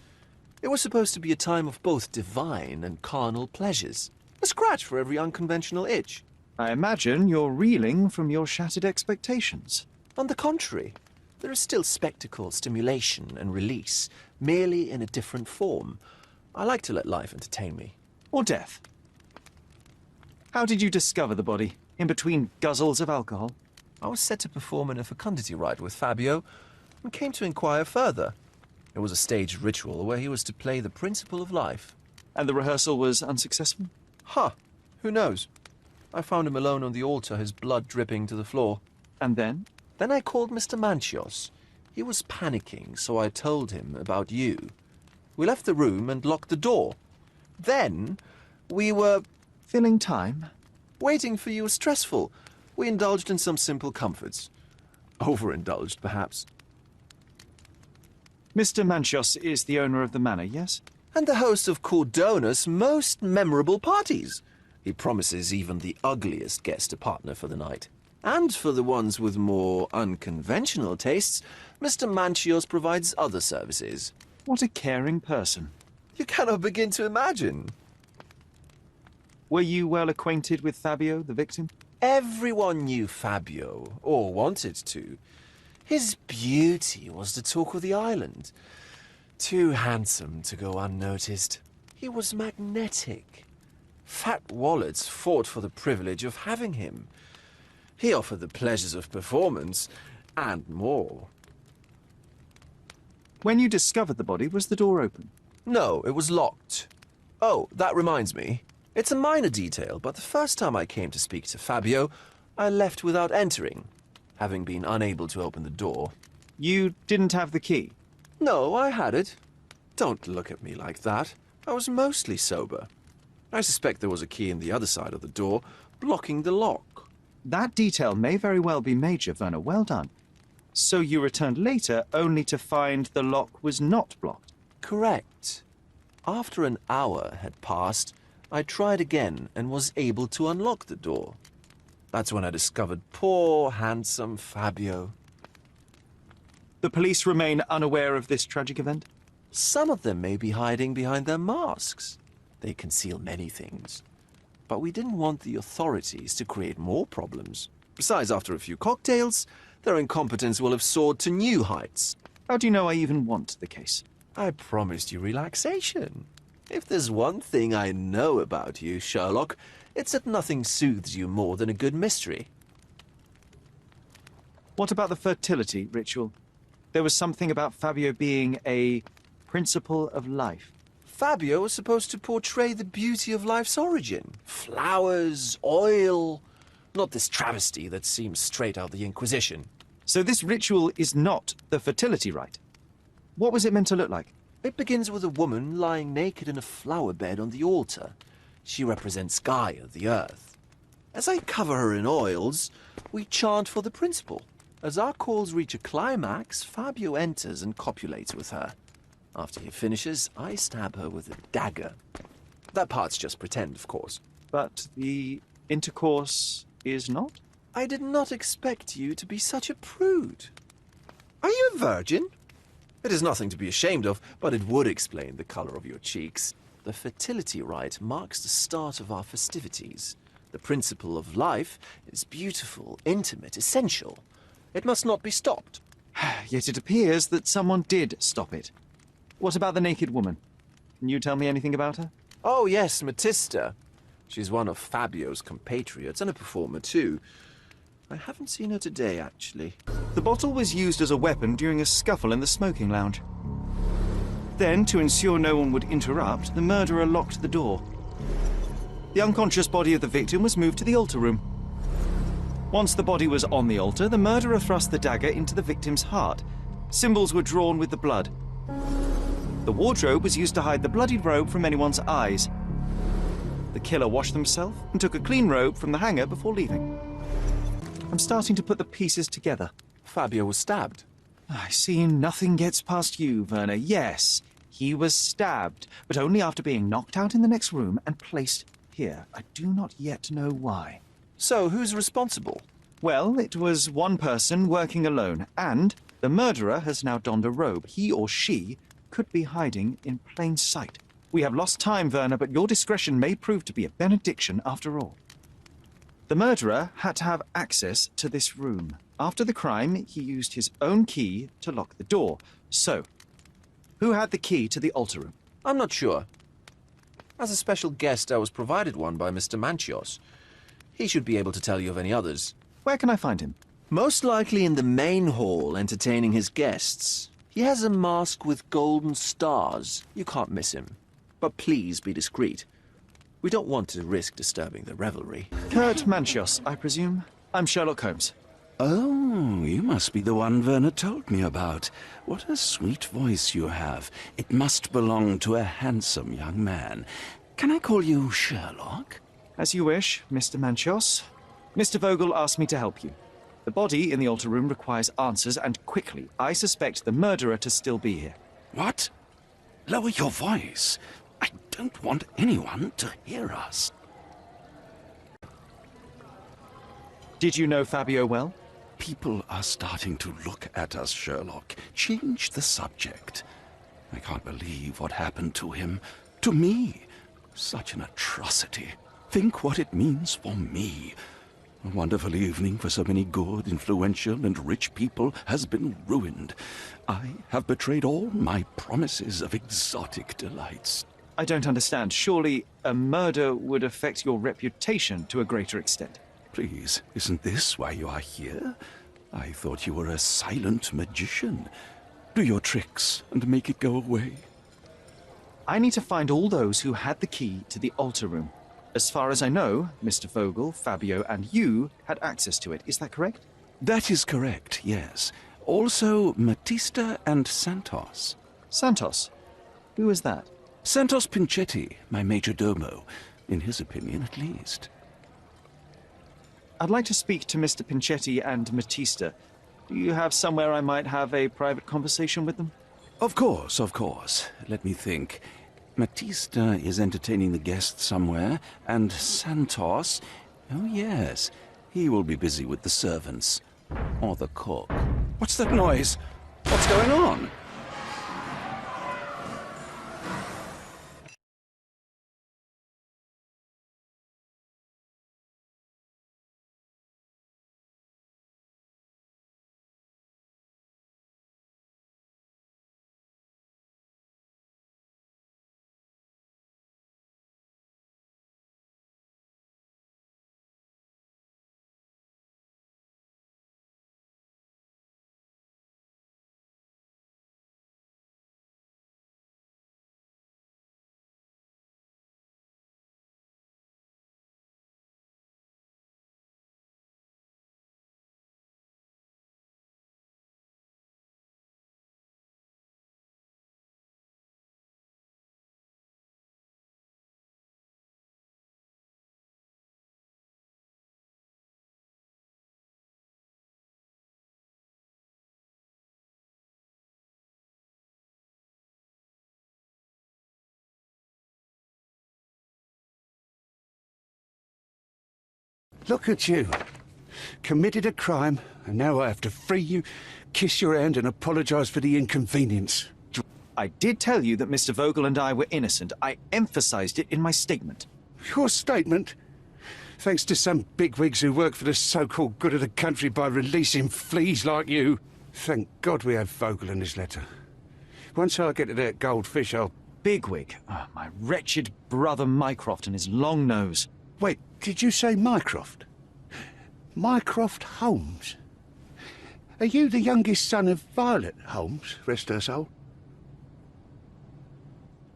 It was supposed to be a time of both divine and carnal pleasures. A scratch for every unconventional itch. I imagine you're reeling from your shattered expectations. On the contrary, there is still spectacle, stimulation, and release, merely in a different form. I like to let life entertain me. Or death. How did you discover the body? In between guzzles of alcohol? I was set to perform in a fecundity rite with Fabio, and came to inquire further. It was a staged ritual where he was to play the principle of life. And the rehearsal was unsuccessful? Huh. Who knows? I found him alone on the altar, his blood dripping to the floor. And then? Then I called Mr. Manchios. He was panicking, so I told him about you. We left the room and locked the door. Then, we were... Filling time? Waiting for you was stressful. We indulged in some simple comforts. Overindulged, perhaps. Mr. Manchios is the owner of the manor, yes? And the host of Cordona's most memorable parties. He promises even the ugliest guest a partner for the night. And for the ones with more unconventional tastes, Mr. Manchios provides other services. What a caring person. You cannot begin to imagine. Were you well acquainted with Fabio, the victim? Everyone knew Fabio, or wanted to. His beauty was the talk of the island. Too handsome to go unnoticed. He was magnetic. Fat wallets fought for the privilege of having him. He offered the pleasures of performance, and more. When you discovered the body, was the door open? No, it was locked. Oh, that reminds me. It's a minor detail, but the first time I came to speak to Fabio, I left without entering, having been unable to open the door. You didn't have the key? No, I had it. Don't look at me like that. I was mostly sober. I suspect there was a key in the other side of the door, blocking the lock. That detail may very well be major, Werner. Well done. So you returned later, only to find the lock was not blocked? Correct. After an hour had passed, I tried again and was able to unlock the door. That's when I discovered poor, handsome Fabio. The police remain unaware of this tragic event? Some of them may be hiding behind their masks. They conceal many things. But we didn't want the authorities to create more problems. Besides, after a few cocktails, their incompetence will have soared to new heights. How do you know I even want the case? I promised you relaxation. If there's one thing I know about you, Sherlock, it's that nothing soothes you more than a good mystery. What about the fertility ritual? There was something about Fabio being a principle of life. Fabio was supposed to portray the beauty of life's origin. Flowers, oil... Not this travesty that seems straight out of the Inquisition. So this ritual is not the fertility rite. What was it meant to look like? It begins with a woman lying naked in a flower bed on the altar. She represents Gaia, the earth. As I cover her in oils, we chant for the principle. As our calls reach a climax, Fabio enters and copulates with her. After he finishes, I stab her with a dagger. That part's just pretend, of course. But the intercourse is not? I did not expect you to be such a prude. Are you a virgin? It is nothing to be ashamed of, but it would explain the color of your cheeks. The fertility rite marks the start of our festivities. The principle of life is beautiful, intimate, essential. It must not be stopped. Yet it appears that someone did stop it. What about the naked woman? Can you tell me anything about her? Oh yes, Matista. She's one of Fabio's compatriots, and a performer too. I haven't seen her today, actually. The bottle was used as a weapon during a scuffle in the smoking lounge. Then, to ensure no one would interrupt, the murderer locked the door. The unconscious body of the victim was moved to the altar room. Once the body was on the altar, the murderer thrust the dagger into the victim's heart. Symbols were drawn with the blood. The wardrobe was used to hide the bloodied robe from anyone's eyes. The killer washed himself and took a clean robe from the hanger before leaving. I'm starting to put the pieces together. Fabio was stabbed. I see nothing gets past you, Werner. Yes, he was stabbed, but only after being knocked out in the next room and placed here. I do not yet know why. So, who's responsible? Well, it was one person working alone, and the murderer has now donned a robe. He or she could be hiding in plain sight. We have lost time, Werner, but your discretion may prove to be a benediction after all. The murderer had to have access to this room. After the crime, he used his own key to lock the door. So, who had the key to the altar room? I'm not sure. As a special guest, I was provided one by Mr. Manchios. He should be able to tell you of any others. Where can I find him? Most likely in the main hall, entertaining his guests. He has a mask with golden stars. You can't miss him. But please be discreet. We don't want to risk disturbing the revelry. Kurt Manchios, I presume? I'm Sherlock Holmes. Oh, you must be the one Werner told me about. What a sweet voice you have. It must belong to a handsome young man. Can I call you Sherlock? As you wish, Mr. Manchios. Mr. Vogel asked me to help you. The body in the altar room requires answers, and quickly. I suspect the murderer to still be here. What? Lower your voice. I don't want anyone to hear us. Did you know Fabio well? People are starting to look at us, Sherlock. Change the subject. I can't believe what happened to him. To me. Such an atrocity. Think what it means for me. A wonderful evening for so many good, influential, and rich people has been ruined. I have betrayed all my promises of exotic delights. I don't understand. Surely a murder would affect your reputation to a greater extent. Please, isn't this why you are here? I thought you were a silent magician. Do your tricks and make it go away. I need to find all those who had the key to the altar room. As far as I know, Mr. Vogel, Fabio, and you had access to it. Is that correct? That is correct, yes. Also, Matista and Santos. Santos? Who is that? Santos Pinchetti, my major domo. In his opinion, at least. I'd like to speak to Mr. Pinchetti and Matista. Do you have somewhere I might have a private conversation with them? Of course, of course. Let me think. Matista is entertaining the guests somewhere, and Santos... Oh, yes. He will be busy with the servants. Or the cook. What's that noise? What's going on? Look at you. Committed a crime, and now I have to free you, kiss your hand, and apologize for the inconvenience. I did tell you that Mr. Vogel and I were innocent. I emphasized it in my statement. Your statement? Thanks to some bigwigs who work for the so-called good of the country by releasing fleas like you. Thank God we have Vogel in his letter. Once I get to that goldfish, I'll... Bigwig? Oh, my wretched brother Mycroft and his long nose. Wait, did you say Mycroft? Mycroft Holmes? Are you the youngest son of Violet Holmes, rest her soul?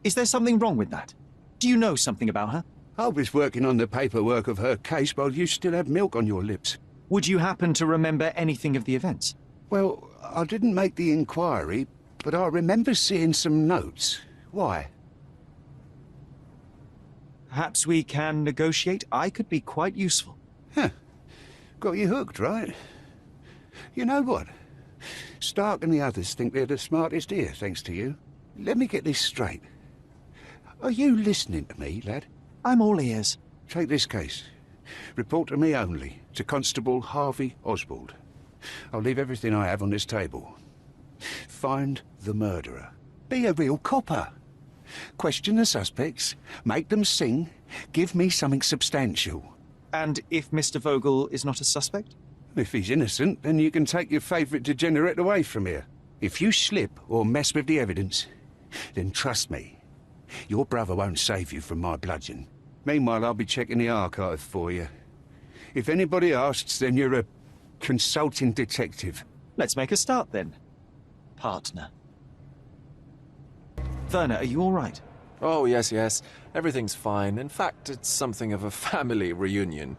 Is there something wrong with that? Do you know something about her? I was working on the paperwork of her case while you still had milk on your lips. Would you happen to remember anything of the events? Well, I didn't make the inquiry, but I remember seeing some notes. Why? Perhaps we can negotiate. I could be quite useful. Huh. Got you hooked, right? You know what? Stark and the others think they're the smartest here, thanks to you. Let me get this straight. Are you listening to me, lad? I'm all ears. Take this case. Report to me only, to Constable Harvey Oswald. I'll leave everything I have on this table. Find the murderer. Be a real copper. Question the suspects, make them sing, give me something substantial. And if Mr. Vogel is not a suspect? If he's innocent, then you can take your favourite degenerate away from here. If you slip or mess with the evidence, then trust me, your brother won't save you from my bludgeon. Meanwhile, I'll be checking the archive for you. If anybody asks, then you're a consulting detective. Let's make a start then, partner. Werner, are you all right? Oh, yes. Everything's fine. In fact, it's something of a family reunion.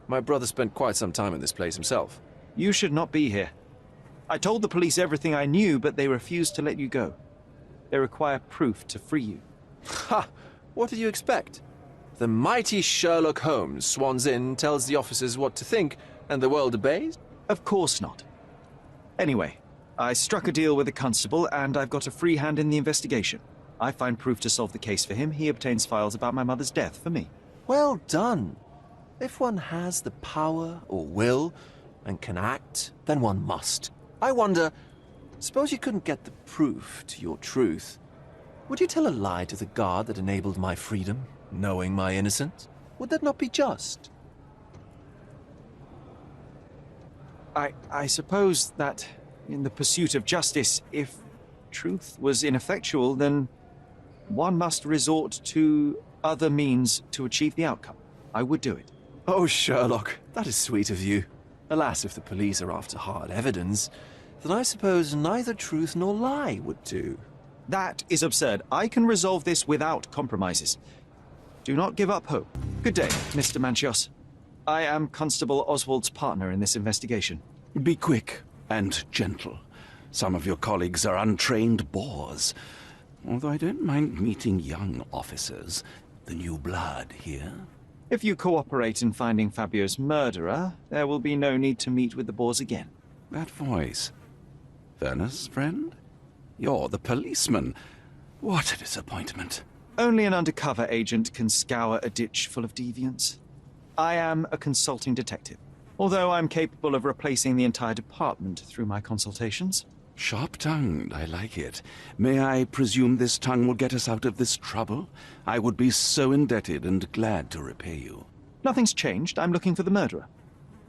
My brother spent quite some time in this place himself. You should not be here. I told the police everything I knew, but they refused to let you go. They require proof to free you. Ha! What did you expect? The mighty Sherlock Holmes swans in, tells the officers what to think, and the world obeys? Of course not. Anyway, I struck a deal with the constable, and I've got a free hand in the investigation. I find proof to solve the case for him. He obtains files about my mother's death for me. Well done. If one has the power or will and can act, then one must. I wonder, suppose you couldn't get the proof to your truth. Would you tell a lie to the guard that enabled my freedom, knowing my innocence? Would that not be just? I suppose that in the pursuit of justice, if truth was ineffectual, then one must resort to other means to achieve the outcome. I would do it. Oh, Sherlock, that is sweet of you. Alas, if the police are after hard evidence, then I suppose neither truth nor lie would do. That is absurd. I can resolve this without compromises. Do not give up hope. Good day, Mr. Manchios. I am Constable Oswald's partner in this investigation. Be quick and gentle. Some of your colleagues are untrained boors. Although I don't mind meeting young officers, the new blood here. If you cooperate in finding Fabio's murderer, there will be no need to meet with the boars again. That voice. Werner's friend? You're the policeman. What a disappointment. Only an undercover agent can scour a ditch full of deviants. I am a consulting detective, although I'm capable of replacing the entire department through my consultations. Sharp-tongued, I like it. May I presume this tongue will get us out of this trouble? I would be so indebted and glad to repay you. Nothing's changed. I'm looking for the murderer.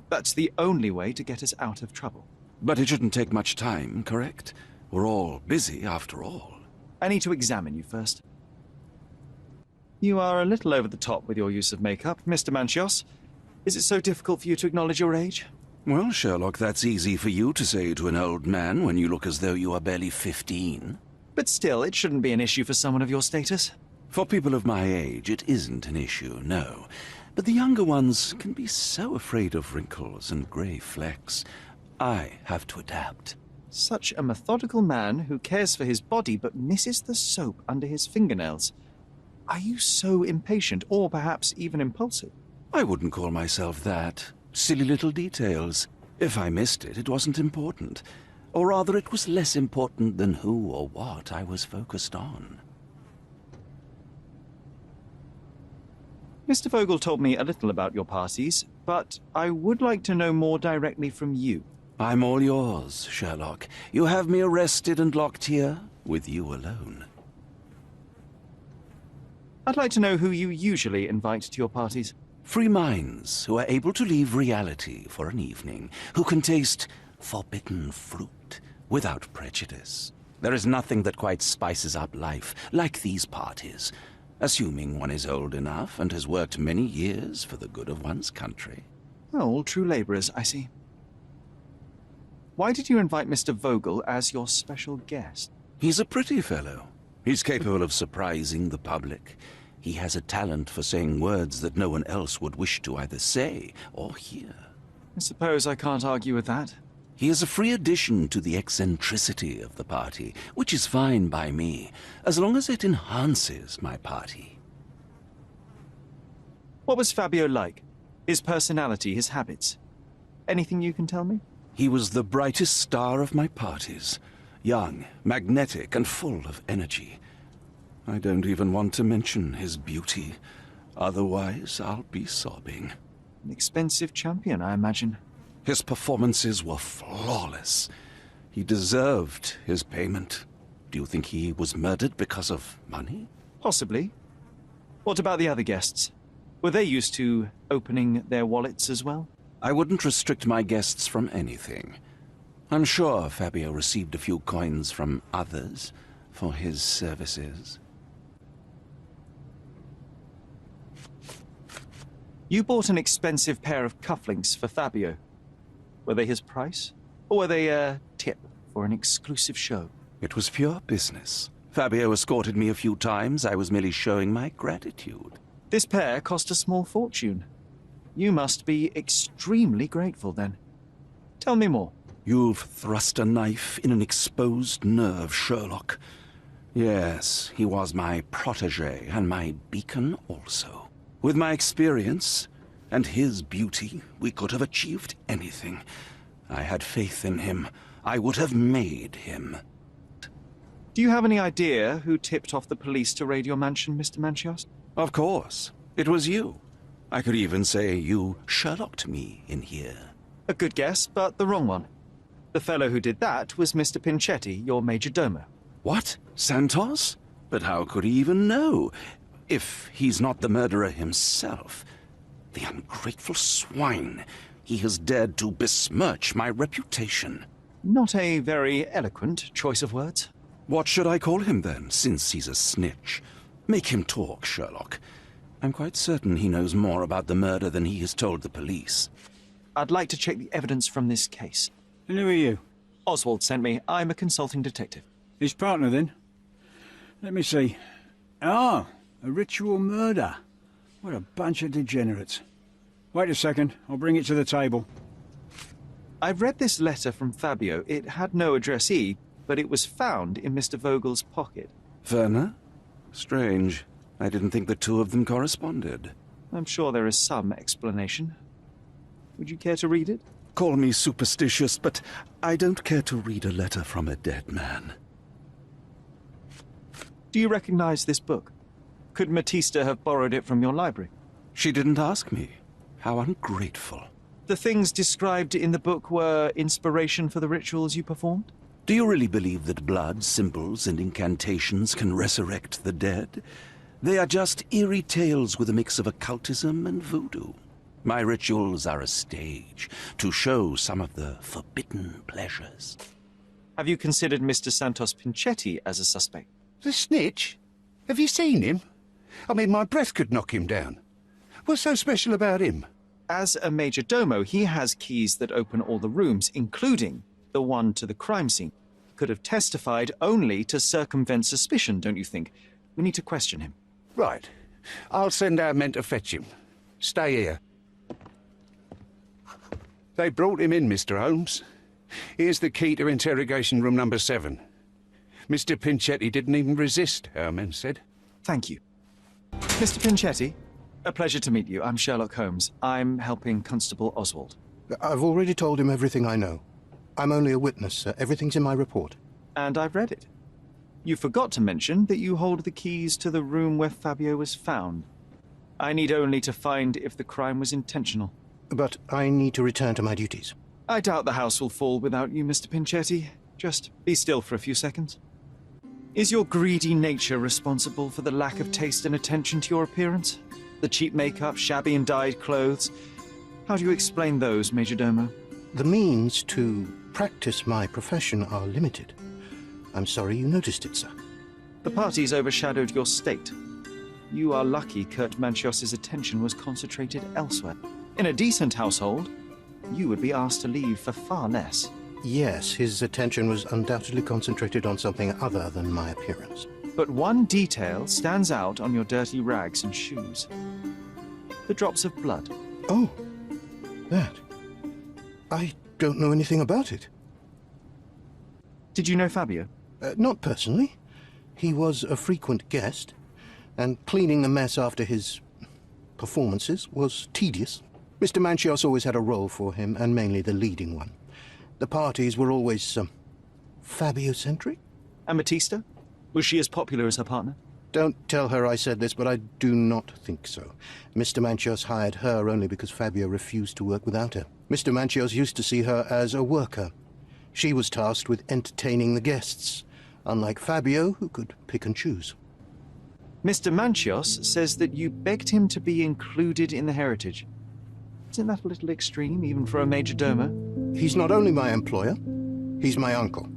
That's the only way to get us out of trouble. But it shouldn't take much time, correct? We're all busy, after all. I need to examine you first. You are a little over the top with your use of makeup, Mr. Manchios. Is it so difficult for you to acknowledge your age? Well, Sherlock, that's easy for you to say to an old man when you look as though you are barely 15. But still, it shouldn't be an issue for someone of your status. For people of my age, it isn't an issue, no. But the younger ones can be so afraid of wrinkles and grey flecks. I have to adapt. Such a methodical man who cares for his body but misses the soap under his fingernails. Are you so impatient, or perhaps even impulsive? I wouldn't call myself that. Silly little details. If I missed it, it wasn't important. Or rather, it was less important than who or what I was focused on. Mr. Vogel told me a little about your parties, but I would like to know more directly from you. I'm all yours, Sherlock. You have me arrested and locked here, with you alone. I'd like to know who you usually invite to your parties. Free minds who are able to leave reality for an evening, who can taste forbidden fruit without prejudice. There is nothing that quite spices up life like these parties, assuming one is old enough and has worked many years for the good of one's country. Oh, all true labourers, I see. Why did you invite Mr. Vogel as your special guest? He's a pretty fellow. He's capable of surprising the public. He has a talent for saying words that no one else would wish to either say or hear. I suppose I can't argue with that. He is a free addition to the eccentricity of the party, which is fine by me, as long as it enhances my party. What was Fabio like? His personality, his habits? Anything you can tell me? He was the brightest star of my parties. Young, magnetic, and full of energy. I don't even want to mention his beauty. Otherwise, I'll be sobbing. An expensive champion, I imagine. His performances were flawless. He deserved his payment. Do you think he was murdered because of money? Possibly. What about the other guests? Were they used to opening their wallets as well? I wouldn't restrict my guests from anything. I'm sure Fabio received a few coins from others for his services. You bought an expensive pair of cufflinks for Fabio. Were they his price? Or were they a tip for an exclusive show? It was pure business. Fabio escorted me a few times. I was merely showing my gratitude. This pair cost a small fortune. You must be extremely grateful, then. Tell me more. You've thrust a knife in an exposed nerve, Sherlock. Yes, he was my protege, and my beacon also. With my experience and his beauty, we could have achieved anything. I had faith in him. I would have made him. Do you have any idea who tipped off the police to raid your mansion, Mr. Manchios? Of course. It was you. I could even say you Sherlocked me in here. A good guess, but the wrong one. The fellow who did that was Mr. Pinchetti, your major domo. What? Santos? But how could he even know? If he's not the murderer himself. The ungrateful swine. He has dared to besmirch my reputation. Not a very eloquent choice of words. What should I call him then, since he's a snitch? Make him talk, Sherlock. I'm quite certain he knows more about the murder than he has told the police. I'd like to check the evidence from this case. And who are you? Oswald sent me. I'm a consulting detective. His partner, then? Let me see. Ah, a ritual murder. What a bunch of degenerates. Wait a second, I'll bring it to the table. I've read this letter from Fabio. It had no addressee, but it was found in Mr. Vogel's pocket. Werner? Strange. I didn't think the two of them corresponded. I'm sure there is some explanation. Would you care to read it? Call me superstitious, but I don't care to read a letter from a dead man. Do you recognize this book? Could Matista have borrowed it from your library? She didn't ask me. How ungrateful. The things described in the book were inspiration for the rituals you performed? Do you really believe that blood, symbols, and incantations can resurrect the dead? They are just eerie tales with a mix of occultism and voodoo. My rituals are a stage to show some of the forbidden pleasures. Have you considered Mr. Santos Pinchetti as a suspect? The snitch? Have you seen him? I mean, my breath could knock him down. What's so special about him? As a major domo, he has keys that open all the rooms, including the one to the crime scene. Could have testified only to circumvent suspicion, don't you think? We need to question him. Right. I'll send our men to fetch him. Stay here. They brought him in, Mr. Holmes. Here's the key to interrogation room number 7. Mr. Pinchetti didn't even resist, our men said. Thank you. Mr. Pinchetti, a pleasure to meet you. I'm Sherlock Holmes. I'm helping Constable Oswald. I've already told him everything I know. I'm only a witness, sir. Everything's in my report. And I've read it. You forgot to mention that you hold the keys to the room where Fabio was found. I need only to find if the crime was intentional. But I need to return to my duties. I doubt the house will fall without you, Mr. Pinchetti. Just be still for a few seconds. Is your greedy nature responsible for the lack of taste and attention to your appearance? The cheap makeup, shabby and dyed clothes? How do you explain those, Majordomo? The means to practice my profession are limited. I'm sorry you noticed it, sir. The parties overshadowed your state. You are lucky Kurt Manchios's attention was concentrated elsewhere. In a decent household, you would be asked to leave for far less. Yes, his attention was undoubtedly concentrated on something other than my appearance. But one detail stands out on your dirty rags and shoes. The drops of blood. Oh, that. I don't know anything about it. Did you know Fabio? Not personally. He was a frequent guest, and cleaning the mess after his performances was tedious. Mr. Manchios always had a role for him, and mainly the leading one. The parties were always, Fabio-centric? And Matista? Was she as popular as her partner? Don't tell her I said this, but I do not think so. Mr. Manchios hired her only because Fabio refused to work without her. Mr. Manchios used to see her as a worker. She was tasked with entertaining the guests, unlike Fabio, who could pick and choose. Mr. Manchios says that you begged him to be included in the heritage. Isn't that a little extreme, even for a major domo? He's not only my employer, he's my uncle.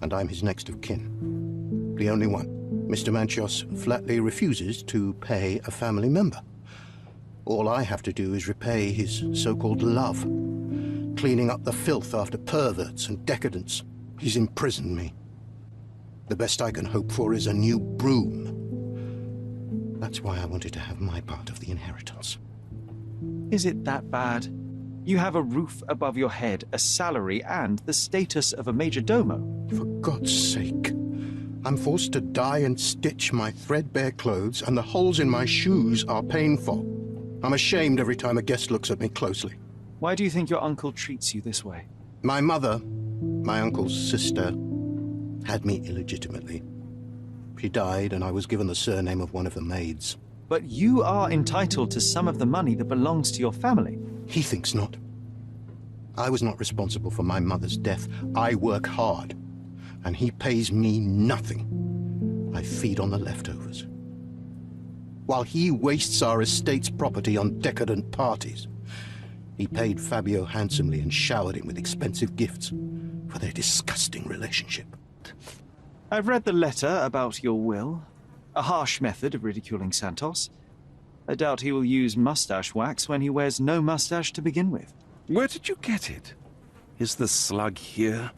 And I'm his next of kin. The only one. Mr. Manchios flatly refuses to pay a family member. All I have to do is repay his so-called love, cleaning up the filth after perverts and decadents. He's imprisoned me. The best I can hope for is a new broom. That's why I wanted to have my part of the inheritance. Is it that bad? You have a roof above your head, a salary, and the status of a major domo. For God's sake. I'm forced to dye and stitch my threadbare clothes, and the holes in my shoes are painful. I'm ashamed every time a guest looks at me closely. Why do you think your uncle treats you this way? My mother, my uncle's sister, had me illegitimately. She died, and I was given the surname of one of the maids. But you are entitled to some of the money that belongs to your family. He thinks not. I was not responsible for my mother's death. I work hard, and he pays me nothing. I feed on the leftovers. While he wastes our estate's property on decadent parties, he paid Fabio handsomely and showered him with expensive gifts for their disgusting relationship. I've read the letter about your will. A harsh method of ridiculing Santos. I doubt he will use mustache wax when he wears no mustache to begin with. Where did you get it? Is the slug here?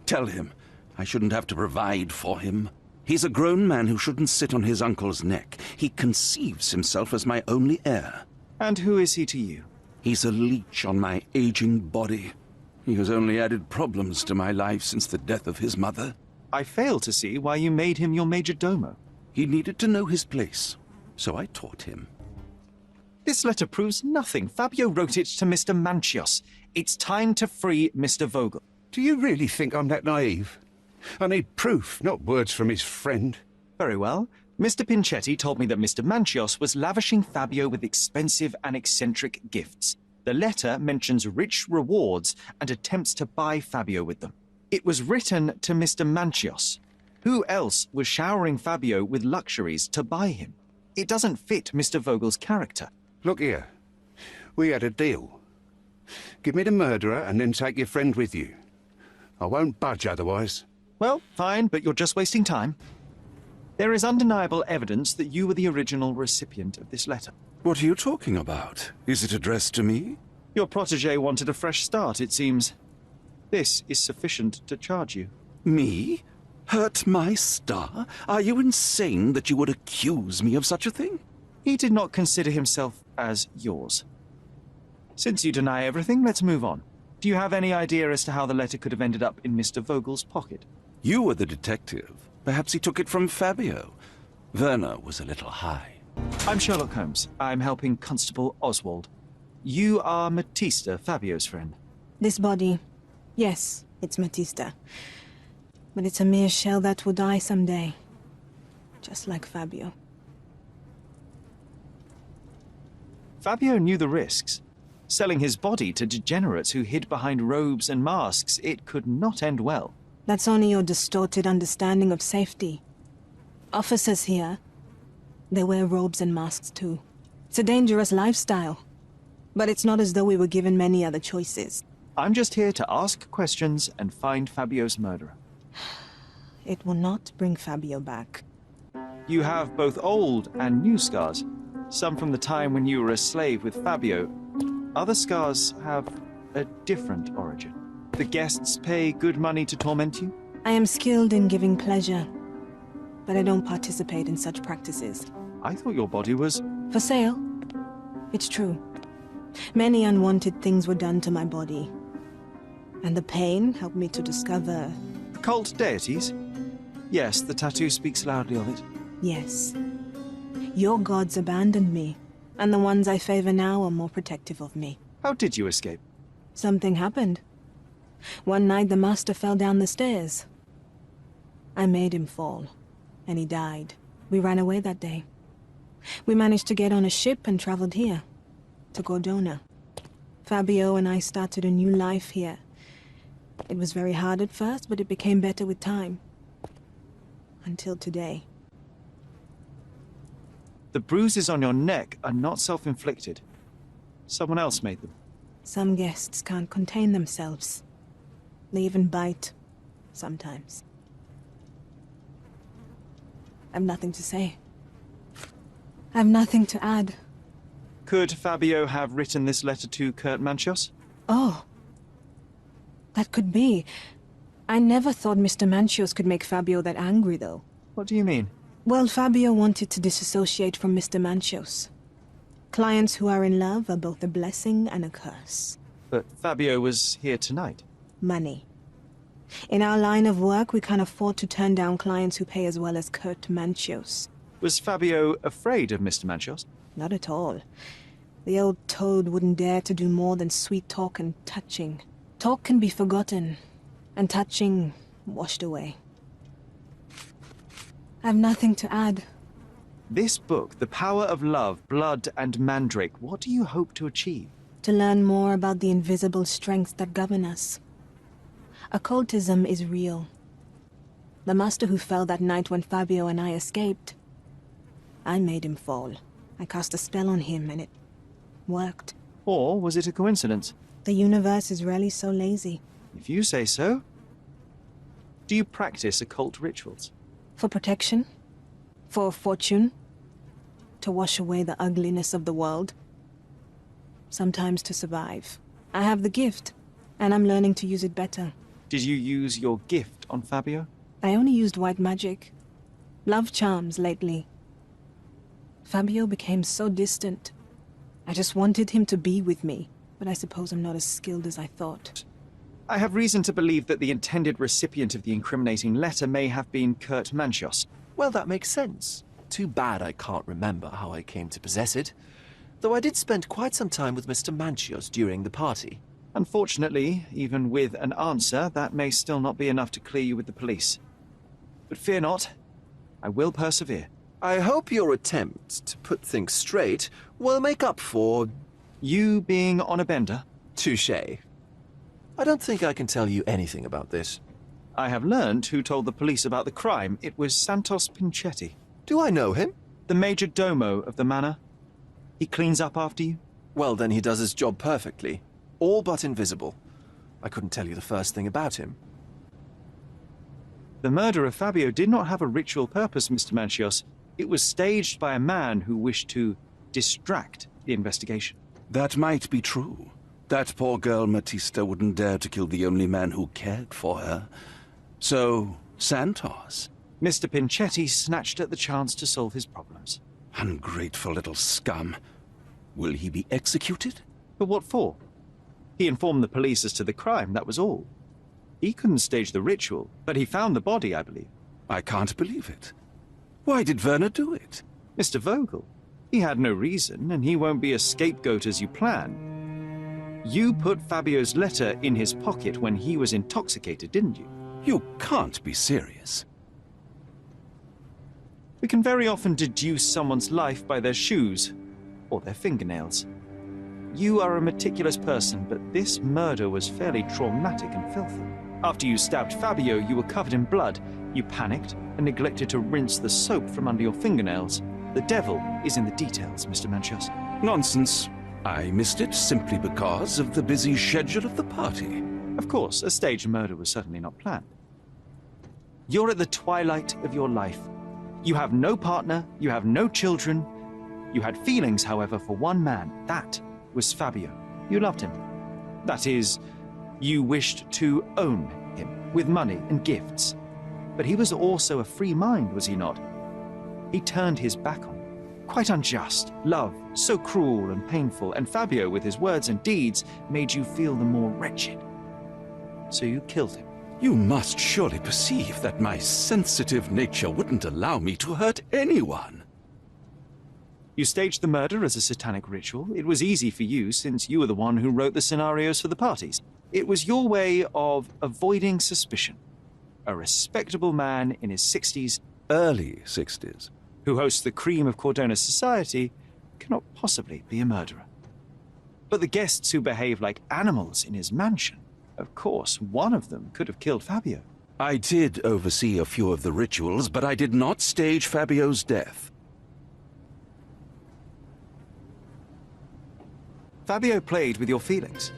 Tell him I shouldn't have to provide for him. He's a grown man who shouldn't sit on his uncle's neck. He conceives himself as my only heir. And who is he to you? He's a leech on my aging body. He has only added problems to my life since the death of his mother. I fail to see why you made him your major domo. He needed to know his place, so I taught him. This letter proves nothing. Fabio wrote it to Mr. Manchios. It's time to free Mr. Vogel. Do you really think I'm that naive? I need proof, not words from his friend. Very well. Mr. Pinchetti told me that Mr. Manchios was lavishing Fabio with expensive and eccentric gifts. The letter mentions rich rewards and attempts to buy Fabio with them. It was written to Mr. Manchios. Who else was showering Fabio with luxuries to buy him? It doesn't fit Mr. Vogel's character. Look here. We had a deal. Give me the murderer and then take your friend with you. I won't budge otherwise. Well, fine, but you're just wasting time. There is undeniable evidence that you were the original recipient of this letter. What are you talking about? Is it addressed to me? Your protégé wanted a fresh start, it seems. This is sufficient to charge you. Me? Hurt my star? Are you insane that you would accuse me of such a thing? He did not consider himself as yours. Since you deny everything, let's move on. Do you have any idea as to how the letter could have ended up in Mr. Vogel's pocket? You were the detective. Perhaps he took it from Fabio. Werner was a little high. I'm Sherlock Holmes. I'm helping Constable Oswald. You are Matista, Fabio's friend. This body, yes, it's Matista. But it's a mere shell that will die someday. Just like Fabio. Fabio knew the risks. Selling his body to degenerates who hid behind robes and masks, it could not end well. That's only your distorted understanding of safety. Officers here, they wear robes and masks too. It's a dangerous lifestyle. But it's not as though we were given many other choices. I'm just here to ask questions and find Fabio's murderer. It will not bring Fabio back. You have both old and new scars. Some from the time when you were a slave with Fabio. Other scars have a different origin. The guests pay good money to torment you? I am skilled in giving pleasure, but I don't participate in such practices. I thought your body was... For sale? It's true. Many unwanted things were done to my body. And the pain helped me to discover... Occult deities? Yes, the tattoo speaks loudly of it. Yes. Your gods abandoned me, And the ones I favor now are more protective of me. How did you escape? Something happened. One night the master fell down the stairs. I made him fall, and he died. We ran away that day. We managed to get on a ship and traveled here, to Cordona. Fabio and I started a new life here. It was very hard at first, but it became better with time. Until today. The bruises on your neck are not self-inflicted. Someone else made them. Some guests can't contain themselves. They even bite, sometimes. I've nothing to say. I've nothing to add. Could Fabio have written this letter to Kurt Manchios? Oh. That could be. I never thought Mr. Manchios could make Fabio that angry, though. What do you mean? Well, Fabio wanted to disassociate from Mr. Manchios. Clients who are in love are both a blessing and a curse. But Fabio was here tonight. Money. In our line of work, we can't afford to turn down clients who pay as well as Kurt Manchios. Was Fabio afraid of Mr. Manchios? Not at all. The old toad wouldn't dare to do more than sweet talk and touching. Talk can be forgotten, and touching washed away. I've nothing to add. This book, The Power of Love, Blood and Mandrake, what do you hope to achieve? To learn more about the invisible strengths that govern us. Occultism is real. The master who fell that night when Fabio and I escaped, I made him fall. I cast a spell on him and it worked. Or was it a coincidence? The universe is rarely so lazy. If you say so. Do you practice occult rituals? For protection? For fortune? To wash away the ugliness of the world? Sometimes to survive. I have the gift, and I'm learning to use it better. Did you use your gift on Fabio? I only used white magic. Love charms lately. Fabio became so distant. I just wanted him to be with me, but I suppose I'm not as skilled as I thought. I have reason to believe that the intended recipient of the incriminating letter may have been Kurt Manchios. Well, that makes sense. Too bad I can't remember how I came to possess it. Though I did spend quite some time with Mr. Manchios during the party. Unfortunately, even with an answer, that may still not be enough to clear you with the police. But fear not, I will persevere. I hope your attempt to put things straight will make up for... You being on a bender? Touché. I don't think I can tell you anything about this. I have learned who told the police about the crime. It was Santos Pinchetti. Do I know him? The major domo of the manor. He cleans up after you? Well, then he does his job perfectly. All but invisible. I couldn't tell you the first thing about him. The murder of Fabio did not have a ritual purpose, Mr. Manchios. It was staged by a man who wished to distract the investigation. That might be true. That poor girl Matista wouldn't dare to kill the only man who cared for her. So, Santos. Mr. Pinchetti snatched at the chance to solve his problems. Ungrateful little scum. Will he be executed? But what for? He informed the police as to the crime, that was all. He couldn't stage the ritual, but he found the body, I believe. I can't believe it. Why did Werner do it? Mr. Vogel. He had no reason, and he won't be a scapegoat as you plan. You put Fabio's letter in his pocket when he was intoxicated, didn't you? You can't be serious. We can very often deduce someone's life by their shoes, or their fingernails. You are a meticulous person, but this murder was fairly traumatic and filthy. After you stabbed Fabio, you were covered in blood. You panicked and neglected to rinse the soap from under your fingernails. The devil is in the details, Mr. Manchios. Nonsense. I missed it simply because of the busy schedule of the party. Of course, a staged murder was certainly not planned. You're at the twilight of your life. You have no partner, you have no children. You had feelings, however, for one man. That was Fabio. You loved him. That is, you wished to own him with money and gifts. But he was also a free mind, was he not? He turned his back on you. Quite unjust. Love, so cruel and painful, and Fabio, with his words and deeds, made you feel the more wretched. So you killed him. You must surely perceive that my sensitive nature wouldn't allow me to hurt anyone. You staged the murder as a satanic ritual. It was easy for you, since you were the one who wrote the scenarios for the parties. It was your way of avoiding suspicion. A respectable man in his 60s, Early 60s. who hosts the cream of Cordona society, cannot possibly be a murderer. But the guests who behave like animals in his mansion, of course, one of them could have killed Fabio. I did oversee a few of the rituals, but I did not stage Fabio's death. Fabio played with your feelings.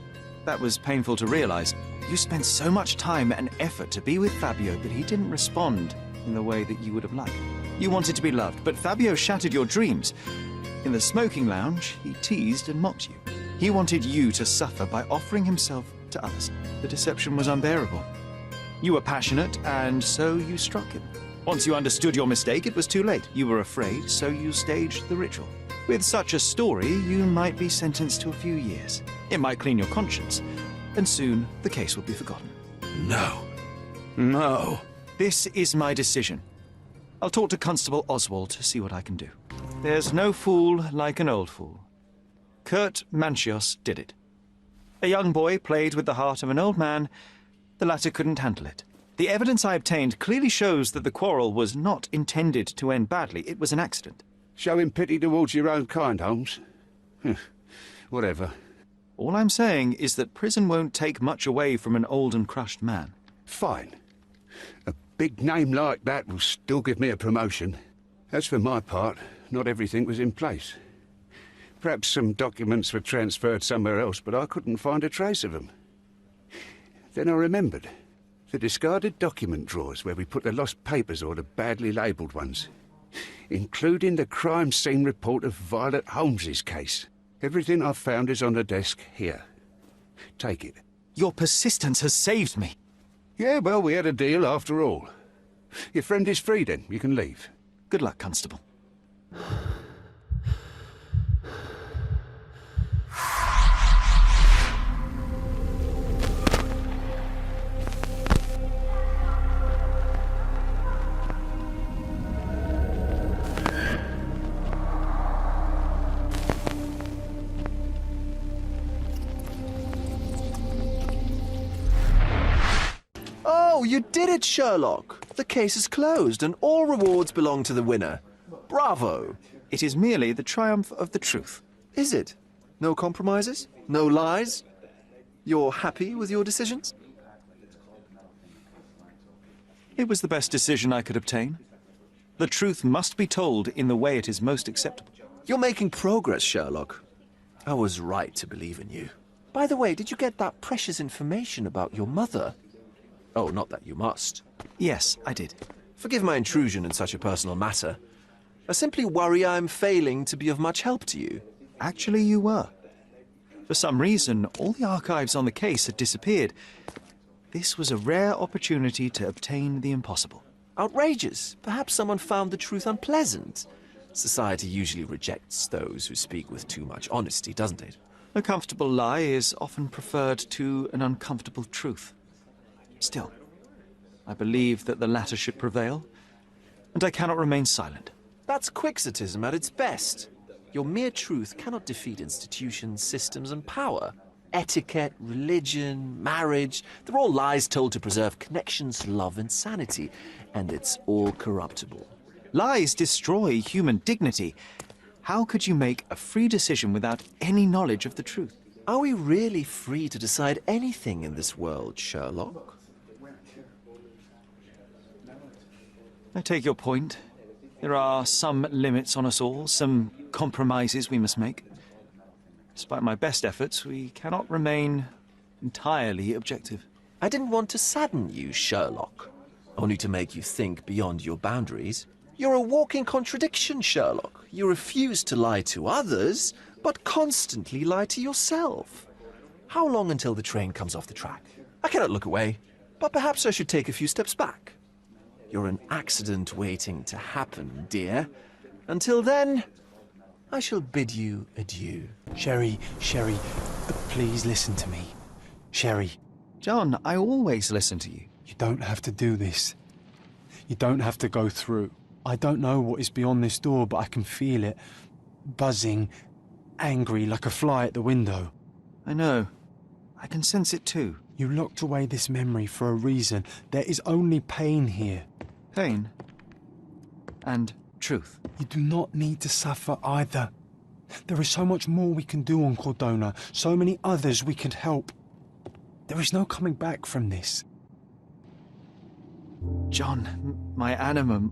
That was painful to realize. You spent so much time and effort to be with Fabio, but he didn't respond in the way that you would have liked. You wanted to be loved, but Fabio shattered your dreams. In the smoking lounge, he teased and mocked you. He wanted you to suffer by offering himself to others. The deception was unbearable. You were passionate, and so you struck him. Once you understood your mistake, it was too late. You were afraid, so you staged the ritual. With such a story, you might be sentenced to a few years. It might clean your conscience, and soon the case will be forgotten. No. No. This is my decision. I'll talk to Constable Oswald to see what I can do. There's no fool like an old fool. Kurt Manchios did it. A young boy played with the heart of an old man. The latter couldn't handle it. The evidence I obtained clearly shows that the quarrel was not intended to end badly. It was an accident. Showing pity towards your own kind, Holmes. Whatever. All I'm saying is that prison won't take much away from an old and crushed man. Fine. A big name like that will still give me a promotion. As for my part, not everything was in place. Perhaps some documents were transferred somewhere else, but I couldn't find a trace of them. Then I remembered. The discarded document drawers where we put the lost papers or the badly labelled ones. Including the crime scene report of Violet Holmes's case. Everything I've found is on the desk here. Take it. Your persistence has saved me. Yeah, well, we had a deal after all. Your friend is free then. You can leave. Good luck, Constable. Oh, you did it, Sherlock! The case is closed and all rewards belong to the winner. Bravo! It is merely the triumph of the truth. Is it? No compromises? No lies? You're happy with your decisions? It was the best decision I could obtain. The truth must be told in the way it is most acceptable. You're making progress, Sherlock. I was right to believe in you. By the way, did you get that precious information about your mother? Oh, not that you must. Yes, I did. Forgive my intrusion in such a personal matter. I simply worry I'm failing to be of much help to you. Actually, you were. For some reason, all the archives on the case had disappeared. This was a rare opportunity to obtain the impossible. Outrageous. Perhaps someone found the truth unpleasant. Society usually rejects those who speak with too much honesty, doesn't it? A comfortable lie is often preferred to an uncomfortable truth. Still, I believe that the latter should prevail, and I cannot remain silent. That's quixotism at its best. Your mere truth cannot defeat institutions, systems, and power. Etiquette, religion, marriage, they're all lies told to preserve connections, love, and sanity, and it's all corruptible. Lies destroy human dignity. How could you make a free decision without any knowledge of the truth? Are we really free to decide anything in this world, Sherlock? I take your point. There are some limits on us all, some compromises we must make. Despite my best efforts, we cannot remain entirely objective. I didn't want to sadden you, Sherlock, only to make you think beyond your boundaries. You're a walking contradiction, Sherlock. You refuse to lie to others, but constantly lie to yourself. How long until the train comes off the track? I cannot look away, but perhaps I should take a few steps back. You're an accident waiting to happen, dear. Until then, I shall bid you adieu. Sherry, please listen to me. Sherry. John, I always listen to you. You don't have to do this. You don't have to go through. I don't know what is beyond this door, but I can feel it. buzzing, angry like a fly at the window. I know. I can sense it too. You locked away this memory for a reason. There is only pain here. Pain? And truth. You do not need to suffer either. There is so much more we can do on Cordona, so many others we can help. There is no coming back from this. John, my anima,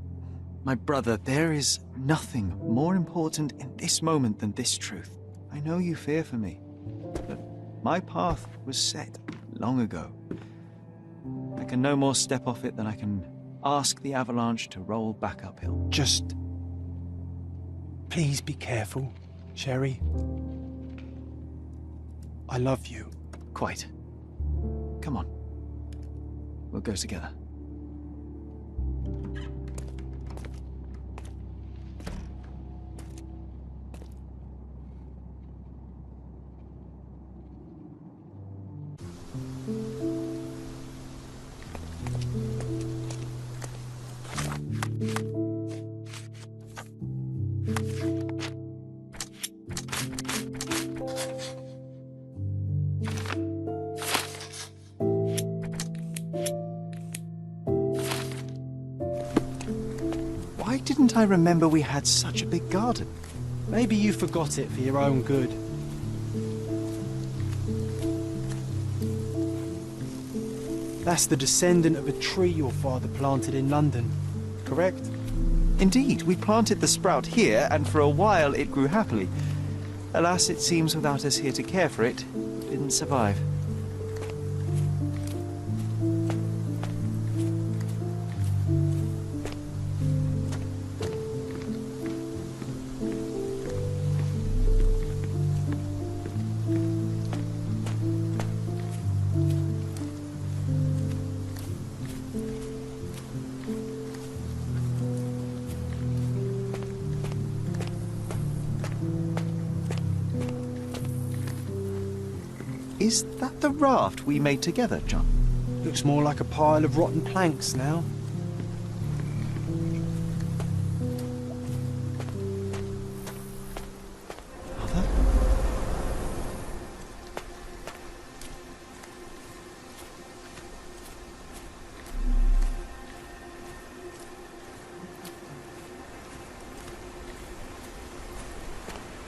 my brother, there is nothing more important in this moment than this truth. I know you fear for me, but my path was set long ago. I can no more step off it than I can ask the avalanche to roll back uphill. Just... please be careful, Sherry. I love you. Quite. Come on. We'll go together. Why didn't I remember we had such a big garden? Maybe you forgot it for your own good. That's the descendant of a tree your father planted in London, correct? Indeed, we planted the sprout here, and for a while it grew happily. Alas, it seems without us here to care for it, it didn't survive. Is that the raft we made together, John? Looks more like a pile of rotten planks now. Mother?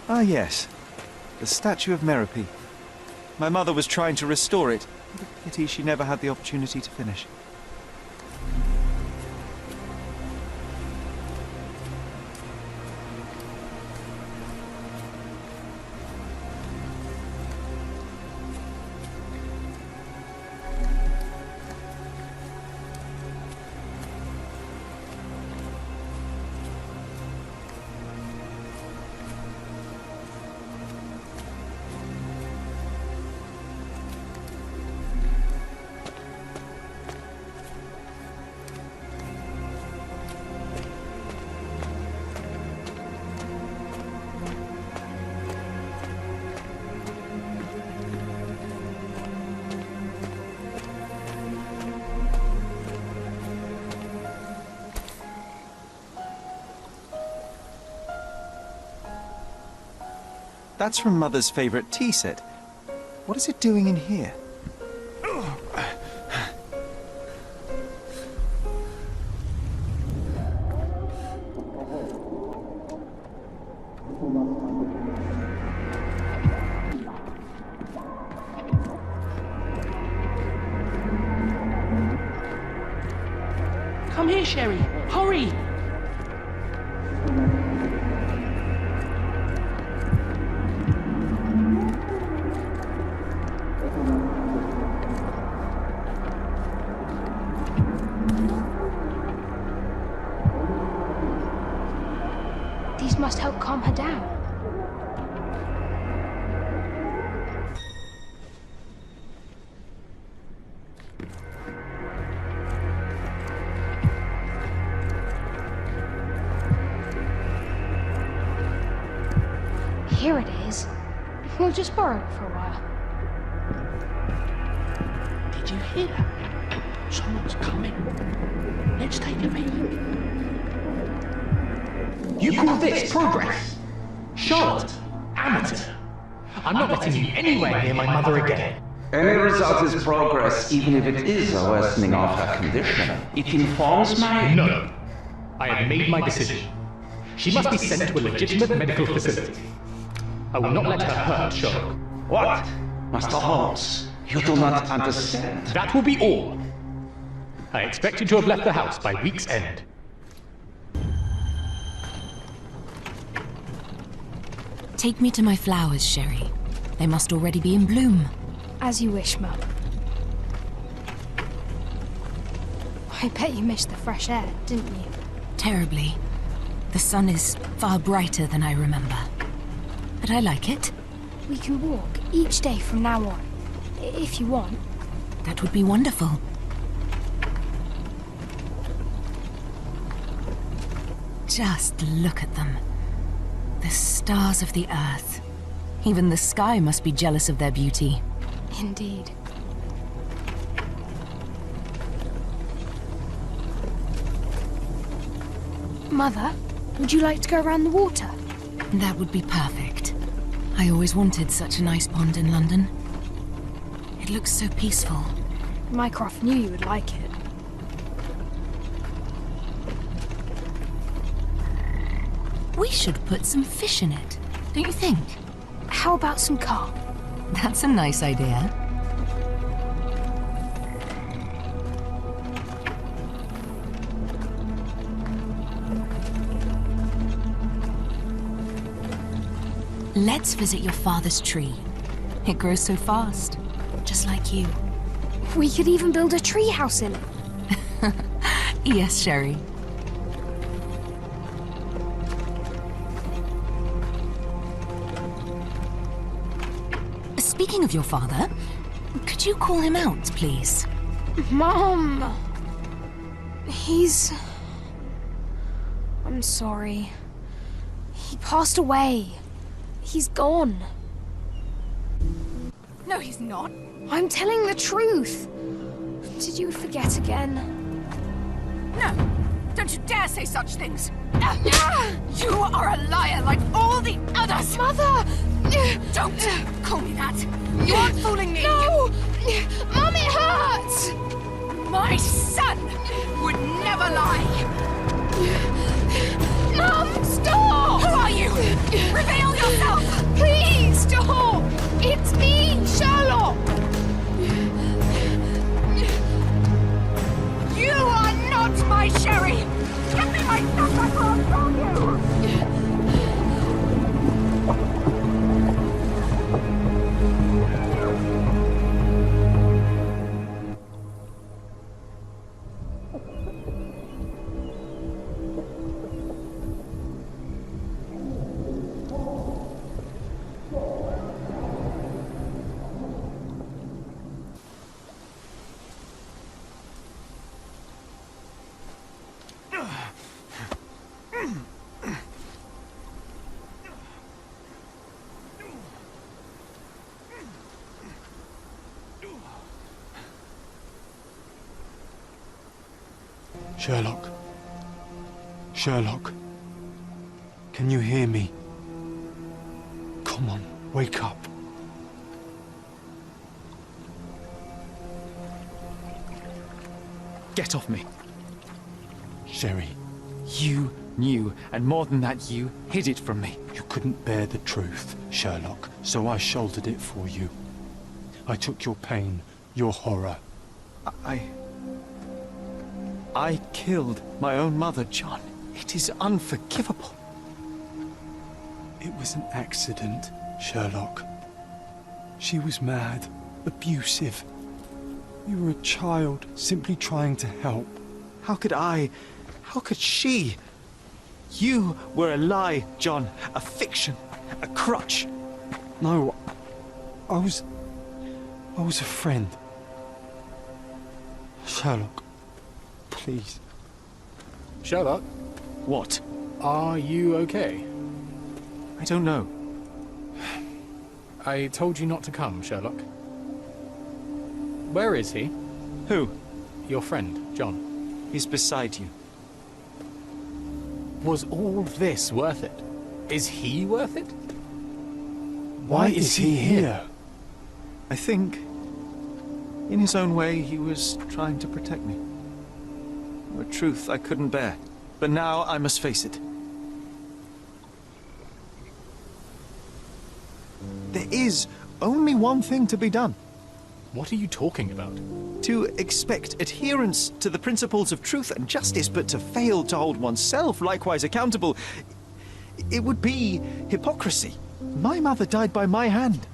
Ah, yes. The statue of Merope. My mother was trying to restore it. What a pity she never had the opportunity to finish. That's from Mother's favorite tea set. What is it doing in here? Come here, Sherry. Hurry! These must help calm her down. Here it is. We'll just borrow it for a while. Did you hear? Someone's coming. Let's take a peek. You call this progress? Charlotte, amateur. I'm not letting you anywhere near my mother again. Any result is progress, even if it is a worsening of her condition. It informs my... No. I have made my decision. She must be sent to a legitimate medical facility. I will not let her hurt Sherlock. What? Master Holmes, you do not understand. That will be all. I expect you to have left the house by week's end. Take me to my flowers, Sherry. They must already be in bloom. As you wish, Mum. I bet you missed the fresh air, didn't you? Terribly. The sun is far brighter than I remember. But I like it. We can walk each day from now on, if you want. That would be wonderful. Just look at them. The stars of the earth. Even the sky must be jealous of their beauty. Indeed. Mother, would you like to go around the water? That would be perfect. I always wanted such a nice pond in London. It looks so peaceful. Mycroft knew you would like it. We should put some fish in it, don't you think? How about some carp? That's a nice idea. Let's visit your father's tree. It grows so fast, just like you. We could even build a tree house in it. Yes, Sherry. Speaking of your father, could you call him out, please? Mom! I'm sorry. He passed away. He's gone. No, he's not. I'm telling the truth. Did you forget again? No, don't you dare say such things. You are a liar like all the others. Mother! Don't call me that. You aren't fooling me. No! Mom, it hurts! My son would never lie. Mom, stop! Who are you? Reveal yourself! Please, stop! It's me, Sherlock! You are not my Sherry! Give me my stuff before I'll kill you! Sherlock. Sherlock. Can you hear me? Come on, wake up. Get off me. Sherry. You knew, and more than that, you hid it from me. You couldn't bear the truth, Sherlock, so I shouldered it for you. I took your pain, your horror. I killed my own mother, John. It is unforgivable. It was an accident, Sherlock. She was mad, abusive. You were a child, simply trying to help. How could she? You were a lie, John. A fiction. A crutch. No, I was a friend. Sherlock, please. Sherlock? What? Are you okay? I don't know. I told you not to come, Sherlock. Where is he? Who? Your friend, John. He's beside you. Was all this worth it? Is he worth it? Why is he here? I think, in his own way, he was trying to protect me. A truth I couldn't bear. But now I must face it. There is only one thing to be done. What are you talking about? To expect adherence to the principles of truth and justice, but to fail to hold oneself likewise accountable, it would be hypocrisy. My mother died by my hand.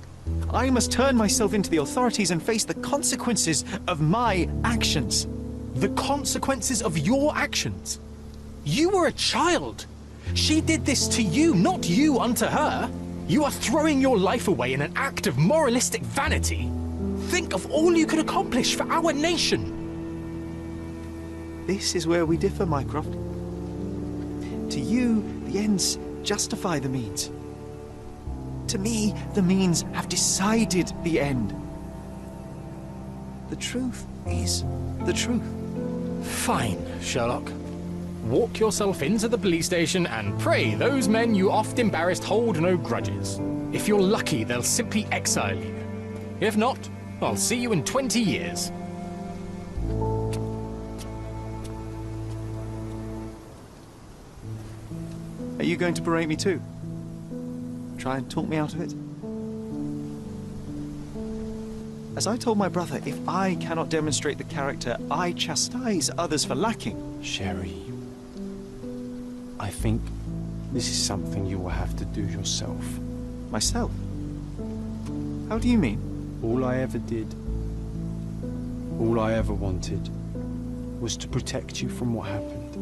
I must turn myself into the authorities and face the consequences of my actions. The consequences of your actions? You were a child. She did this to you, not you unto her. You are throwing your life away in an act of moralistic vanity. Think of all you could accomplish for our nation. This is where we differ, Mycroft. To you, the ends justify the means. To me, the means have decided the end. The truth is the truth. Fine, Sherlock. Walk yourself into the police station and pray those men you oft embarrassed hold no grudges. If you're lucky, they'll simply exile you. If not, I'll see you in 20 years. Are you going to berate me too? Try and talk me out of it? As I told my brother, if I cannot demonstrate the character I chastise others for lacking... Sherry, I think this is something you will have to do yourself. Myself? How do you mean? All I ever did, all I ever wanted, was to protect you from what happened.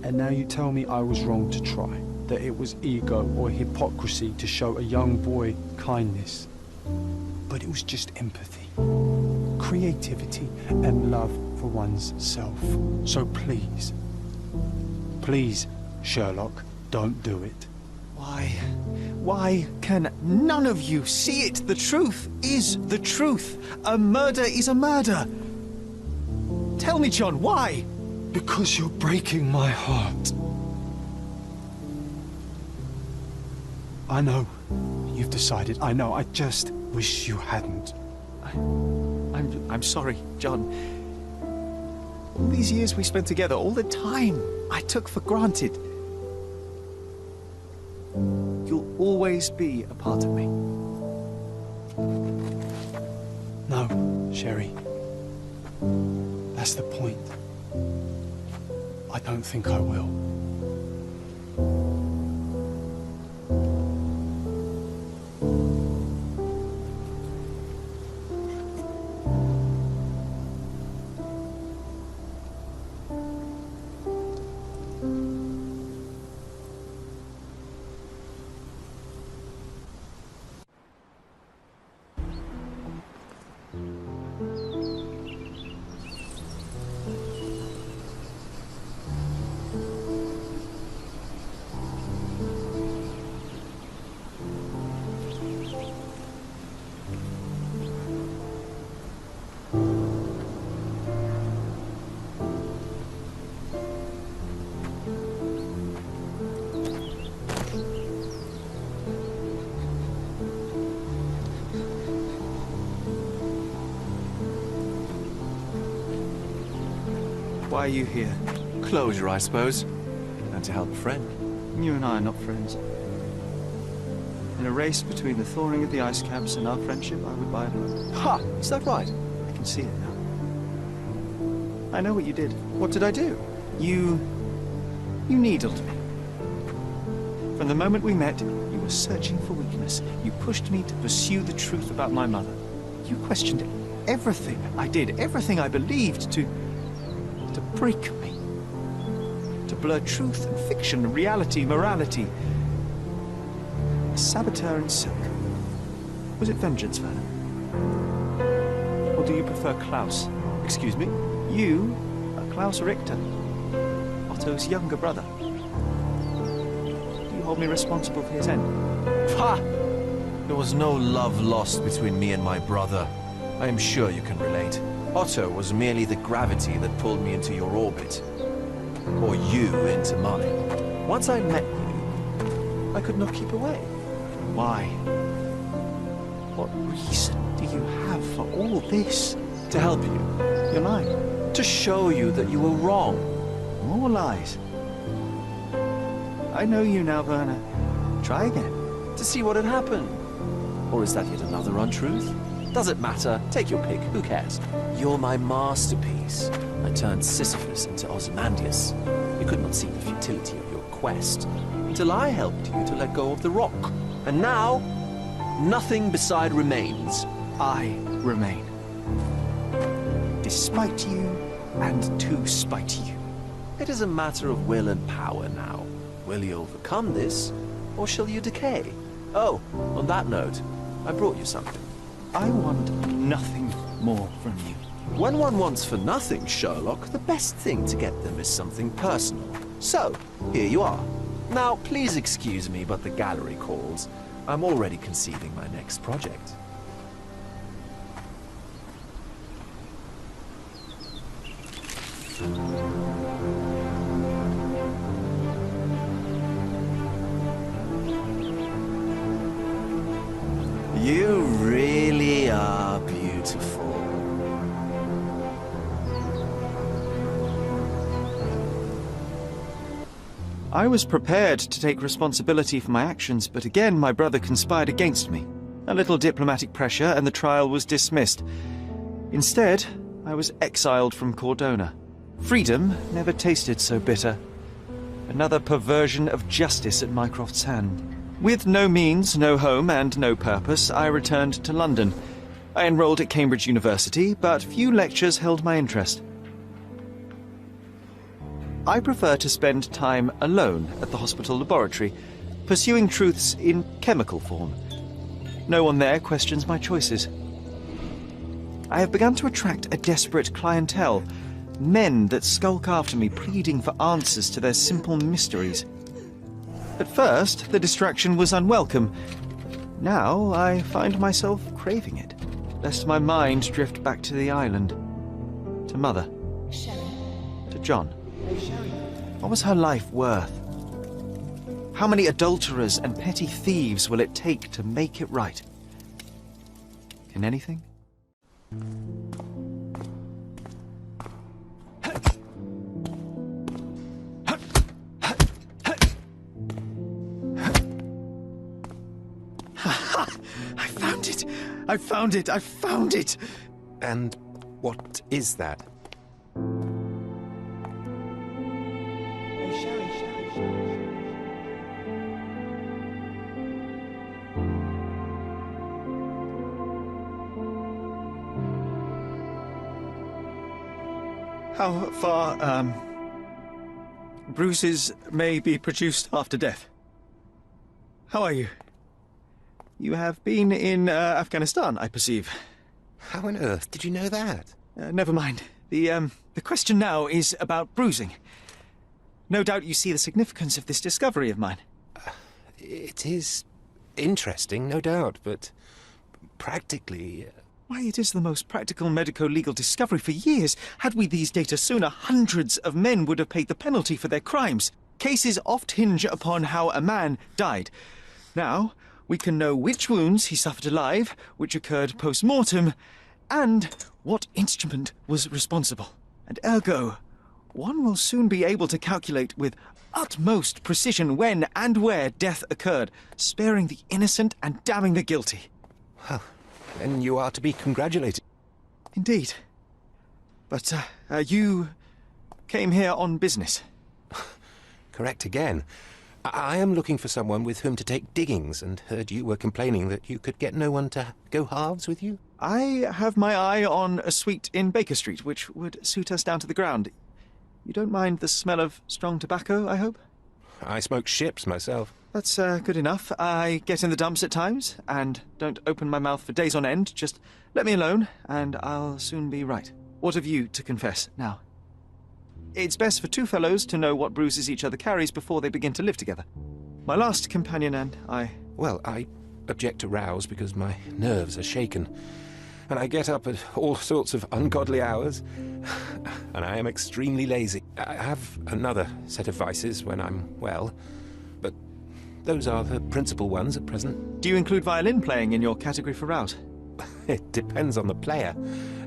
And now you tell me I was wrong to try, that it was ego or hypocrisy to show a young boy kindness. But it was just empathy, creativity, and love for one's self. So please, please, Sherlock, don't do it. Why can none of you see it? The truth is the truth. A murder is a murder. Tell me, John, why? Because you're breaking my heart. I know. You've decided. I know. I just wish you hadn't. I'm sorry, John. All these years we spent together, all the time I took for granted. You'll always be a part of me. No, Sherry. That's the point. I don't think I will. Why are you here? Closure, I suppose. And to help a friend. You and I are not friends. In a race between the thawing of the ice caps and our friendship, I would buy a blow. Ha! Is that right? I can see it now. I know what you did. What did I do? You needled me. From the moment we met, you were searching for weakness. You pushed me to pursue the truth about my mother. You questioned everything I did, everything I believed, to break me. To blur truth and fiction, reality, morality. A saboteur in silk. Was it vengeance, Werner? Or do you prefer Klaus? Excuse me? You are Klaus Richter, Otto's younger brother. Do you hold me responsible for his end? Ha! There was no love lost between me and my brother. I am sure you can relate. Otto was merely the gravity that pulled me into your orbit. Or you into mine. Once I met you, I could not keep away. Why? What reason do you have for all this? To help you. You're lying. To show you that you were wrong. More lies. I know you now, Werner. Try again. To see what had happened. Or is that yet another untruth? Does it matter? Take your pick. Who cares? You're my masterpiece. I turned Sisyphus into Ozymandias. You could not see the futility of your quest until I helped you to let go of the rock. And now, nothing beside remains. I remain. Despite you, and to spite you. It is a matter of will and power now. Will you overcome this, or shall you decay? Oh, on that note, I brought you something. I want nothing more from you. When one wants for nothing, Sherlock, the best thing to get them is something personal. So, here you are. Now, please excuse me, but the gallery calls. I'm already conceiving my next project. You really are beautiful. I was prepared to take responsibility for my actions, but again my brother conspired against me. A little diplomatic pressure and the trial was dismissed. Instead, I was exiled from Cordona. Freedom never tasted so bitter. Another perversion of justice at Mycroft's hand. With no means, no home, and no purpose, I returned to London. I enrolled at Cambridge University, but few lectures held my interest. I prefer to spend time alone at the hospital laboratory, pursuing truths in chemical form. No one there questions my choices. I have begun to attract a desperate clientele, men that skulk after me, pleading for answers to their simple mysteries. At first, the distraction was unwelcome. Now, I find myself craving it, lest my mind drift back to the island. To Mother. To John. What was her life worth? How many adulterers and petty thieves will it take to make it right? Can anything? I found it! I found it! I found it! And what is that? How far, bruises may be produced after death. How are you? You have been in Afghanistan, I perceive. How on earth did you know that? Never mind. The question now is about bruising. No doubt you see the significance of this discovery of mine. It is interesting, no doubt, but practically... Why, it is the most practical medico-legal discovery for years. Had we these data sooner, hundreds of men would have paid the penalty for their crimes. Cases oft hinge upon how a man died. Now, we can know which wounds he suffered alive, which occurred post-mortem, and what instrument was responsible. And ergo, one will soon be able to calculate with utmost precision when and where death occurred, sparing the innocent and damning the guilty. Well, then you are to be congratulated. Indeed. But, you came here on business. Correct again. I am looking for someone with whom to take diggings, and heard you were complaining that you could get no one to go halves with you. I have my eye on a suite in Baker Street, which would suit us down to the ground. You don't mind the smell of strong tobacco, I hope? I smoke ships myself. That's good enough. I get in the dumps at times, and don't open my mouth for days on end. Just let me alone, and I'll soon be right. What have you to confess now? It's best for two fellows to know what bruises each other carries before they begin to live together. My last companion and I... Well, I object to rows because my nerves are shaken. And I get up at all sorts of ungodly hours. And I am extremely lazy. I have another set of vices when I'm well. But those are the principal ones at present. Do you include violin playing in your category for route? It depends on the player.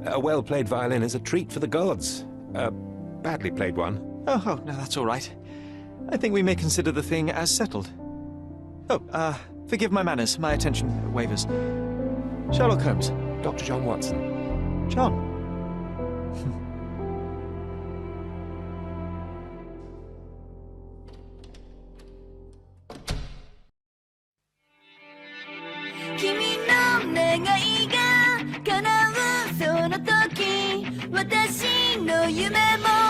A well-played violin is a treat for the gods. A badly played one. Oh, no, that's all right. I think we may consider the thing as settled. Oh, forgive my manners. My attention wavers. Sherlock Holmes. Dr. John Watson. John. Kimi no negai ga kanau, その時私の夢も